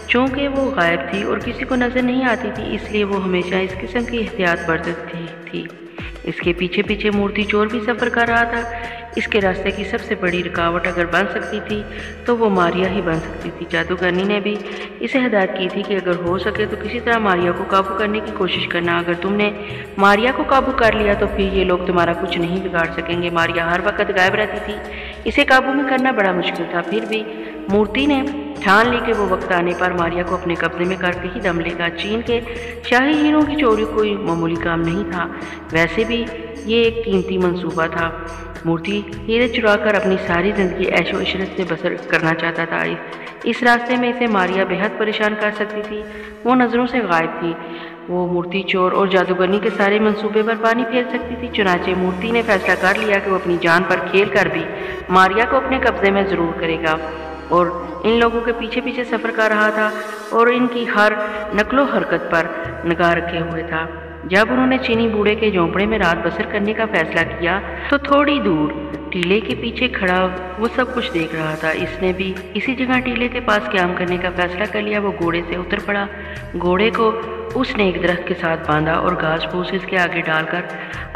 चूँकि वो गायब थी और किसी को नज़र नहीं आती थी, इसलिए वो हमेशा इस किस्म की एहतियात बरतती थी। इसके पीछे पीछे मूर्ति चोर भी सफ़र कर रहा था। इसके रास्ते की सबसे बड़ी रुकावट अगर बन सकती थी तो वो मारिया ही बन सकती थी। जादूगरनी ने भी इसे हिदायत की थी कि अगर हो सके तो किसी तरह मारिया को काबू करने की कोशिश करना। अगर तुमने मारिया को काबू कर लिया तो फिर ये लोग तुम्हारा कुछ नहीं बिगाड़ सकेंगे। मारिया हर वक्त गायब रहती थी, इसे काबू में करना बड़ा मुश्किल था। फिर भी मूर्ति ने ठान ली कि वो वक्त आने पर मारिया को अपने कब्जे में करके ही दम लेगा। चीन के शाही हीरों की चोरी कोई मामूली काम नहीं था, वैसे भी ये एक कीमती मंसूबा था। मूर्ति हीरे चुराकर अपनी सारी ज़िंदगी ऐशो इशरत से बसर करना चाहता था। इस रास्ते में इसे मारिया बेहद परेशान कर सकती थी। वो नज़रों से गायब थी। वो मूर्ति चोर और जादूगरनी के सारे मंसूबे पर पानी फेर सकती थी। चुनाचे मूर्ति ने फैसला कर लिया कि वो अपनी जान पर खेल कर भी मारिया को अपने कब्जे में ज़रूर करेगा और इन लोगों के पीछे पीछे सफ़र कर रहा था और इनकी हर नकलो हरकत पर निगाह रखे हुए था। जब उन्होंने चीनी बूढ़े के झोंपड़े में रात बसर करने का फैसला किया तो थोड़ी दूर टीले के पीछे खड़ा वो सब कुछ देख रहा था। इसने भी इसी जगह टीले के पास क्याम करने का फैसला कर लिया। वो घोड़े से उतर पड़ा। घोड़े को उसने एक दरख्त के साथ बांधा और घास फूस इसके आगे डालकर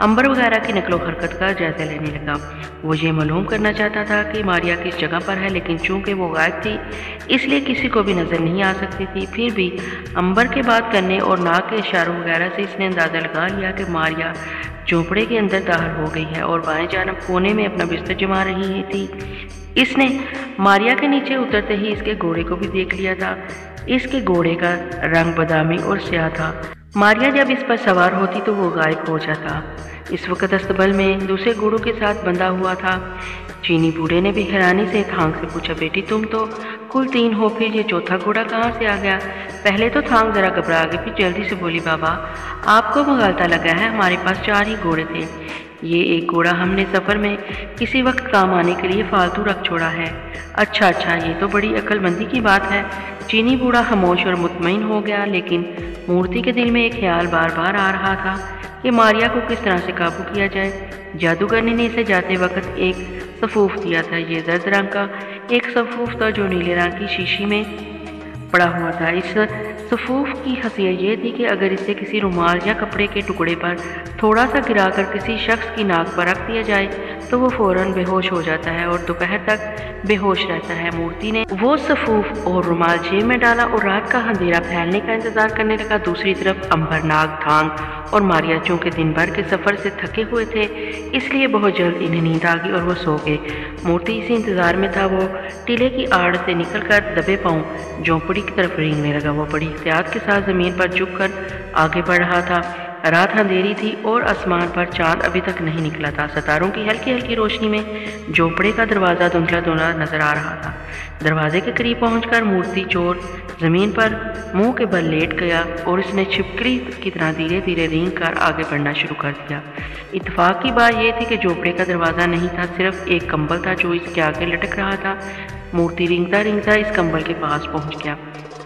अंबर वगैरह की नकलो हरकत का जायजा लेने लगा। वो ये मालूम करना चाहता था कि मारिया किस जगह पर है, लेकिन चूंकि वो गायब थी इसलिए किसी को भी नज़र नहीं आ सकती थी। फिर भी अंबर के बात करने और नाक के इशारों वगैरह से इसने अंदाज़ा लगा लिया कि मारिया झोंपड़े के अंदर दाखिल हो गई है और बाएं जानब कोने में अपना बिस्तर जमा रही थी। इसने मारिया के नीचे उतरते ही इसके घोड़े को भी देख लिया था। इसके घोड़े का रंग बादामी और स्याह था। मारिया जब इस पर सवार होती तो वो गायब हो जाता। इस वक्त अस्तबल में दूसरे घोड़ों के साथ बंधा हुआ था। चीनी बूढ़े ने भी हैरानी से थांग से पूछा, बेटी तुम तो कुल 3 हो, फिर ये चौथा घोड़ा कहाँ से आ गया? पहले तो थांग जरा घबरा गई, फिर जल्दी से बोली, बाबा आपको मगालता लगा है, हमारे पास 4 ही घोड़े थे। ये एक घोड़ा हमने सफ़र में किसी वक्त काम आने के लिए फालतू रख छोड़ा है। अच्छा, ये तो बड़ी अक्लमंदी की बात है। चीनी बूढ़ा खामोश और मुतमईन हो गया, लेकिन मूर्ति के दिल में एक ख्याल बार बार आ रहा था कि मारिया को किस तरह से काबू किया जाए। जादूगरनी ने इसे जाते वक्त एक सफूफ दिया था। ये जर्द रंग का एक सफूफ था जो नीले रंग की शीशी में पड़ा हुआ था। इस सफूफ की खासियत ये थी कि अगर इसे किसी रुमाल या कपड़े के टुकड़े पर थोड़ा सा गिराकर किसी शख्स की नाक पर रख दिया जाए तो वो फौरन बेहोश हो जाता है और दोपहर तक बेहोश रहता है। मूर्ति ने वो सफूफ और रुमाल जेब में डाला और रात का अंधेरा फैलने का इंतजार करने लगा। दूसरी तरफ अंबर, नाग, थांग और मारिया चूंकि दिन भर के सफ़र से थके हुए थे इसलिए बहुत जल्द इन्हें नींद आ गई और वो सो गए। मूर्ति इसी इंतज़ार में था। वो टीले की आड़ से निकलकर दबे पांव झोंपड़ी की तरफ रेंगने लगा। वो बड़ी एहतियात के साथ ज़मीन पर झुककर आगे बढ़ रहा था। रात अंधेरी थी और आसमान पर चांद अभी तक नहीं निकला था। सितारों की हल्की हल्की रोशनी में झोंपड़े का दरवाज़ा धुंधला धुंधला नजर आ रहा था। दरवाजे के करीब पहुंचकर मूर्ति चोर ज़मीन पर मुंह के बल लेट गया और उसने छिपकली की तरह धीरे धीरे रेंग कर आगे बढ़ना शुरू कर दिया। इत्तेफाक की बात यह थी कि झोंपड़े का दरवाज़ा नहीं था, सिर्फ एक कंबल था जो इसके आगे लटक रहा था। मूर्ति रेंगता रेंगता इस कंबल के पास पहुँच गया।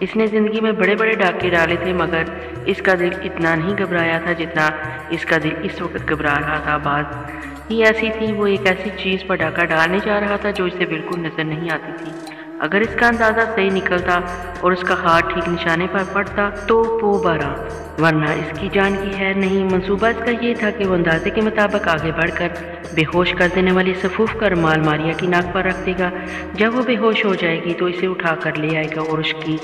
इसने ज़िंदगी में बड़े बड़े डाके डाले थे मगर इसका दिल इतना नहीं घबराया था जितना इसका दिल इस वक्त घबरा रहा था। बात ही ऐसी थी, वो एक ऐसी चीज़ पर डाका डालने जा रहा था जो इसे बिल्कुल नज़र नहीं आती थी। अगर इसका अंदाज़ा सही निकलता और उसका हाथ ठीक निशाने पर पड़ता तो वो बारा, वरना इसकी जान की है नहीं। मंसूबा इसका ये था कि वो अंदाजे के मुताबिक आगे बढ़कर बेहोश कर देने वाली सफूफ का रुमाल मारिया की नाक पर रख देगा। जब वो बेहोश हो जाएगी तो इसे उठा कर ले आएगा और उसकी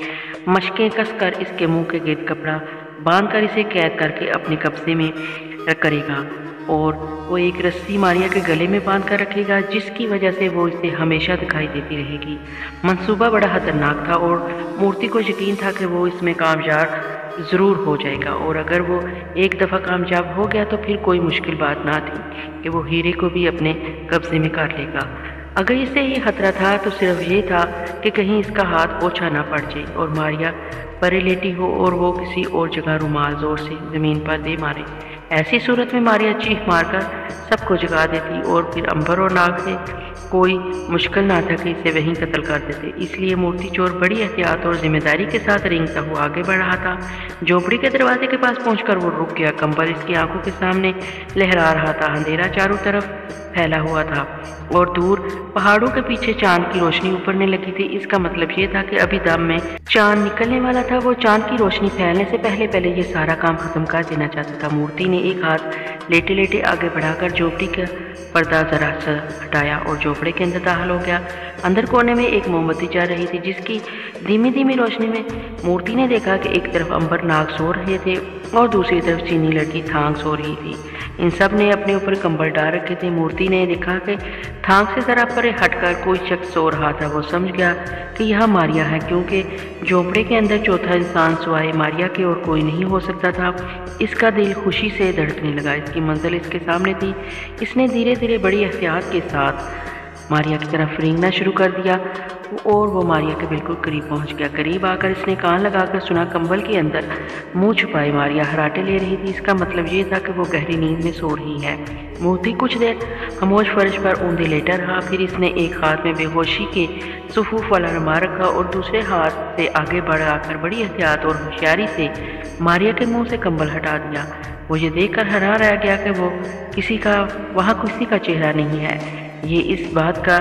मशकें कसकर इसके मुंह के गिर्द कपड़ा बांध कर इसे कैद करके अपने कब्जे में करेगा और वो एक रस्सी मारिया के गले में बांध कर रखेगा जिसकी वजह से वो इसे हमेशा दिखाई देती रहेगी। मंसूबा बड़ा खतरनाक था और मूर्ति को यकीन था कि वो इसमें कामयाब ज़रूर हो जाएगा और अगर वो एक दफ़ा कामयाब हो गया तो फिर कोई मुश्किल बात ना थी कि वो हीरे को भी अपने कब्जे में कर लेगा। अगर इसे ये खतरा था तो सिर्फ ये था कि कहीं इसका हाथ ओछा ना पड़ जाए और मारिया परे लेटी हो और वो किसी और जगह रुमाल जोर से ज़मीन पर दे मारे। ऐसी सूरत में मारिया चीख मारकर सबको जगा देती और फिर अंबर और नाग से कोई मुश्किल ना था कि इसे वहीं कत्ल कर देते। इसलिए मूर्ति चोर बड़ी एहतियात और जिम्मेदारी के साथ रेंगता हुआ आगे बढ़ रहा था। झोपड़ी के दरवाजे के पास पहुंचकर वो रुक गया। कंबल इसकी आंखों के सामने लहरा रहा था। अंधेरा चारों तरफ फैला हुआ था और दूर पहाड़ों के पीछे चांद की रोशनी उभरने लगी थी। इसका मतलब ये था कि अभी दम में चांद निकलने वाला था। वो चांद की रोशनी फैलने से पहले ये सारा काम खत्म कर देना चाहता था। मूर्ति ने एक हाथ लेटे लेटे आगे बढ़ाकर झोपड़ी का पर्दा जरा सा हटाया और झोपड़े के अंदर दाखिल हो गया। अंदर कोने में एक मोमबत्ती जल रही थी जिसकी धीमी धीमी रोशनी में मूर्ति ने देखा कि एक तरफ अंबर नाग सो रहे थे और दूसरी तरफ चीनी लड़की थांग सो रही थी। इन सब ने अपने ऊपर कंबल डाल रखे थे। मूर्ति ने देखा कि थांग से जरा परे हटकर कोई शख्स सो रहा था। वो समझ गया कि यह मारिया है क्योंकि झोपड़े के अंदर चौथा इंसान सिवाय मारिया के और कोई नहीं हो सकता था। इसका दिल खुशी से धड़कने लगा। इसकी मंजिल इसके सामने थी। इसने धीरे धीरे बड़ी एहतियात के साथ ماریا کی طرف رینگنا شروع کر دیا اور وہ ماریا کے بالکل قریب پہنچ گیا۔ قریب آ کر اس نے کان لگا کر سنا، کمبل کے اندر منہ چھپائے ماریا ہراٹے لے رہی تھی۔ اس کا مطلب یہ تھا کہ وہ گہری نیند میں سو رہی ہے۔ مورتی کچھ دیر خاموش فرش پر اوندے لیٹا رہا، پھر اس نے ایک ہاتھ میں بے ہوشی کے صفوف والا رومال رکھا اور دوسرے ہاتھ سے آگے بڑھ آ کر بڑی احتیاط اور ہوشیاری سے ماریا کے منہ سے کمبل ہٹا دیا۔ وہ یہ دیکھ کر حیران رہ گیا کہ وہاں کسی کا چہرہ نہیں ہے۔ یہ اس بات کا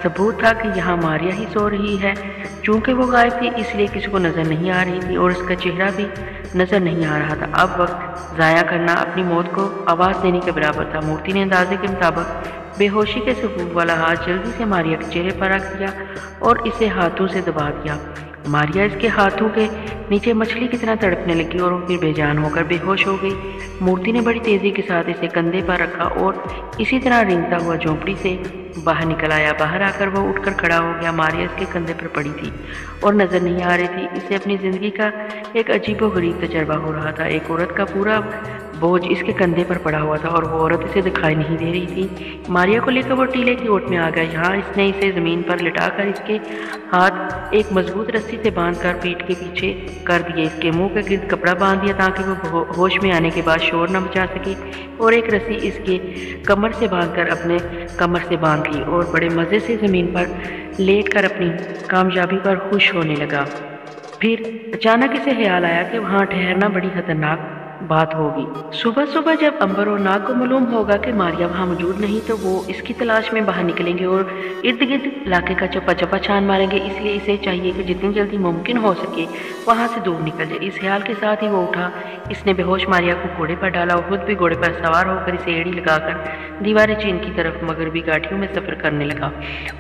ثبوت تھا کہ یہاں ماریا ہی سو رہی ہے۔ چونکہ وہ غائب تھی اس لیے کسی کو نظر نہیں آ رہی تھی اور اس کا چہرہ بھی نظر نہیں آ رہا تھا۔ اب وقت ضائع کرنا اپنی موت کو آواز دینے کے برابر تھا۔ مورتی نے اندازے کے مطابق بے ہوشی کے صفوف والا ہاتھ جلدی سے ماریا کے چہرے پر رکھ دیا اور اسے ہاتھوں سے دبا دیا۔ ماریا اس کے ہاتھوں کے نیچے مچھلی کی طرح تڑپنے لگی اور پھر بے جان ہو کر بے ہوش ہو گئی۔ مورتی نے بڑی تیزی کے ساتھ اسے کندھے پر رکھا اور اسی طرح رینگتا ہوا جھونپڑی سے باہر نکل آیا۔ باہر آ کر وہ اٹھ کر کھڑا ہو گیا۔ ماریا اس کے کندھے پر پڑی تھی اور نظر نہیں آ رہی تھی۔ اسے اپنی زندگی کا ایک عجیب و غریب تجربہ ہو رہا تھا۔ ایک عورت کا پورا بوجھ اس کے کندھے پر پڑا ہوا تھا اور وہ عورت اسے دکھائی نہیں دے رہی تھی۔ ماریا کو لے کر وہ ٹیلے کی اوٹ میں آ گیا۔ یہاں اس نے اسے زمین پر لٹا کر اس کے ہاتھ ایک مضبوط رسی سے باندھ کر پیٹ کے پیچھے کر دیے۔ اس کے منہ کے گرد کپڑا باندھ دیا تاکہ وہ ہوش میں آنے کے بعد شور نہ مچا سکے اور ایک رسی اس کے کمر سے باندھ کر اپنے کمر سے باندھ لی اور بڑے مزے سے زمین پر لیٹ کر اپنی کامیابی پر خوش ہونے لگا۔ پھر اچانک اسے خیال آیا کہ وہاں ٹھہرنا بڑی خطرناک بات ہوگی۔ صبح جب امبر اور ناگ کو معلوم ہوگا کہ ماریا وہاں موجود نہیں تو وہ اس کی تلاش میں باہر نکلیں گے اور ارد گرد علاقے کا چپا چپا چھان ماریں گے۔ اس لیے اسے چاہیے کہ جتنی جلدی ممکن ہو سکے وہاں سے دور نکل جائے۔ اس خیال کے ساتھ ہی وہ اٹھا۔ اس نے بے ہوش ماریا کو گھوڑے پر ڈالا اور خود بھی گھوڑے پر سوار ہو کر اسے ایڑی لگا کر دیوار چین کی طرف مغربی گھاٹیوں میں سفر کرنے لگا۔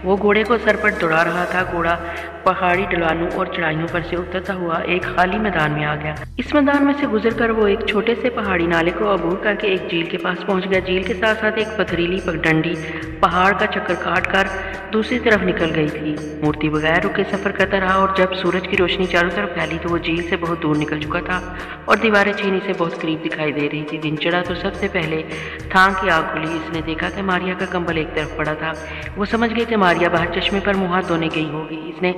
وہ گھوڑے کو سر پر دوڑا رہا تھا۔ گھوڑا پہاڑی ڈھلانوں اور چڑھائیوں پر سے اترتا ہوا ایک خالی میدان میں آ گیا۔ اس میدان میں سے گزر کر وہ ایک چھوٹے سے پہاڑی نالے کو عبور کر کے ایک جھیل کے پاس پہنچ گیا۔ جھیل کے ساتھ ساتھ ایک پتھریلی پگڈنڈی پہاڑ کا چکر کاٹ کر دوسری طرف نکل گئی تھی۔ مورتی بغیر رکے سفر کرتا رہا اور جب سورج کی روشنی چاروں طرف پھیلی تو وہ جھیل سے بہت دور نکل چکا تھا اور دیواریں چینی سے بہت قریب دکھائی دے رہی تھی۔ دن چڑھا تو سب سے پہلے تھانگ کی آنکھ کھلی۔ اس نے دیکھا کہ ماریا کا کمبل ایک طرف پڑا تھا۔ وہ سمجھ گئی کہ ماریا باہر چشمے پر منہ ہاتھ دھونے گئی ہوگی۔ اس نے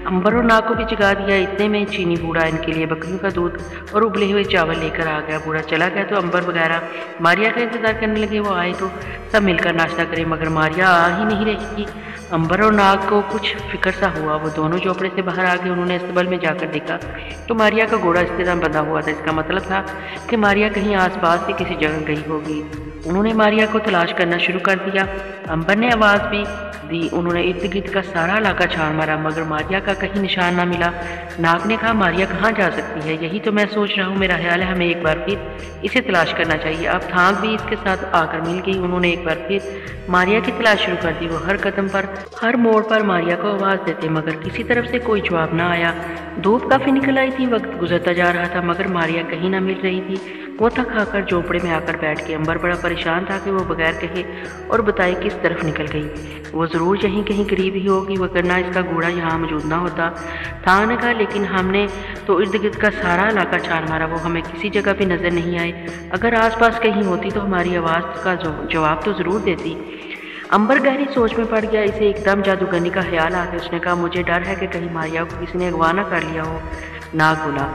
امبر اور ناگ کو بھی جگا دیا۔ اتنے میں چینی بوڑھا ان کے لیے بکریوں کا دودھ اور ابلے ہوئے چاول لے کر آ گیا۔ بوڑھا چلا گیا تو امبر وغیرہ ماریا کا انتظار کرنے لگے۔ وہ آئے تو سب مل کر ناشتہ کرے مگر ماریا آ ہی نہیں رہی تھی۔ امبر اور ناگ کو کچھ فکر سا ہوا۔ وہ دونوں جھونپڑے سے باہر آ گئے۔ انہوں نے استبل میں جا کر دیکھا تو ماریا کا گھوڑا اس طرح بندھا ہوا تھا۔ اس کا مطلب تھا کہ ماریا کہیں آس پاس سے کسی جگہ گئی ہوگی۔ انہوں نے ماریا کو تلاش کرنا شروع کر دیا۔ امبر نے آواز بھی دی۔ انہوں نے ارد گرد کا سارا علاقہ چھان مارا مگر ماریا کا کہیں نشان نہ ملا۔ ناگ نے کہا ماریا کہاں جا سکتی ہے؟ یہی تو میں سوچ رہا ہوں۔ میرا خیال ہے ہمیں ایک بار پھر اسے تلاش کرنا چاہیے۔ اب تھانگ بھی اس کے ساتھ آ کر مل گئی۔ انہوں نے ایک بار پھر ماریا کی تلاش شروع کر دی۔ وہ ہر قدم پر ہر موڑ پر ماریا کو آواز دیتے مگر کسی طرف سے کوئی جواب نہ آیا۔ دھوپ کافی نکل آئی تھی۔ وقت گزرتا جا رہا تھا مگر ماریا کہیں نہ مل رہی تھی۔ وہ تھک ہار کر جھونپڑے میں آ کر بیٹھ گئی۔ امبر بڑا پریشان تھا کہ وہ بغیر کہے اور بتائے کس طرف نکل گئی۔ وہ ضرور یہیں کہیں قریب ہی ہوگی ورنہ اس کا گھوڑا یہاں موجود نہ ہوتا۔ تھانگ نے کہا لیکن ہم نے تو ارد گرد کا سارا علاقہ چھان مارا، وہ ہمیں کسی جگہ بھی نظر نہیں آئے۔ اگر آس پاس کہیں ہوتی تو ہماری آواز کا جواب تو ضرور دیتی۔ امبر گہری سوچ میں پڑ گیا۔ اسے ایک دم جادوگرنی کا خیال آ گیا۔ اس نے کہا مجھے ڈر ہے کہ کہیں ماریا کو کسی نے اغوا نہ کر لیا ہو۔ ناگ بولا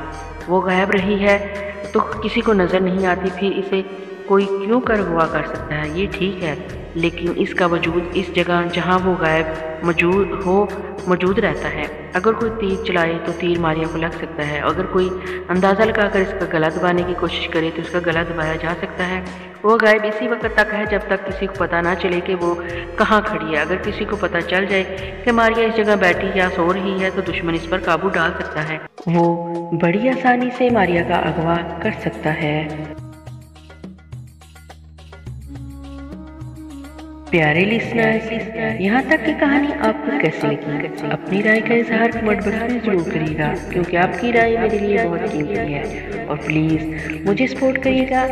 وہ غائب رہی ہے تو کسی کو نظر نہیں آتی، پھر اسے کوئی کیوں کر اغوا کر سکتا ہے؟ یہ ٹھیک ہے لیکن اس کا وجود اس جگہ جہاں وہ غائب موجود رہتا ہے۔ اگر کوئی تیر چلائے تو تیر ماریا کو لگ سکتا ہے۔ اگر کوئی اندازہ لگا کر اس کا گلا دبانے کی کوشش کرے تو اس کا گلا دبایا جا سکتا ہے۔ وہ غائب اسی وقت تک ہے جب تک کسی کو پتہ نہ چلے کہ وہ کہاں کھڑی ہے۔ اگر کسی کو پتہ چل جائے کہ ماریا اس جگہ بیٹھی یا سو رہی ہے تو دشمن اس پر قابو ڈال سکتا ہے۔ وہ بڑی آسانی سے ماریا کا اغوا کر سکتا ہے۔ پیارے لسنرز، یہاں تک کی کہانی آپ کو کیسی لگی؟ اپنی رائے کا اظہار کمنٹ باکس میں ضرور کریے گا کیونکہ آپ کی رائے میرے لیے بہت قیمتی ہے۔ اور پلیز مجھے سپورٹ کریے گا۔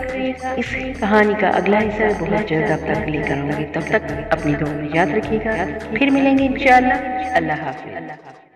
اس کہانی کا اگلا حصہ بہت جلد آپ تک لے کر آؤں گی۔ تب تک اپنی دعاؤں میں یاد رکھیے گا۔ پھر ملیں گے انشاءاللہ۔ اللہ حافظ۔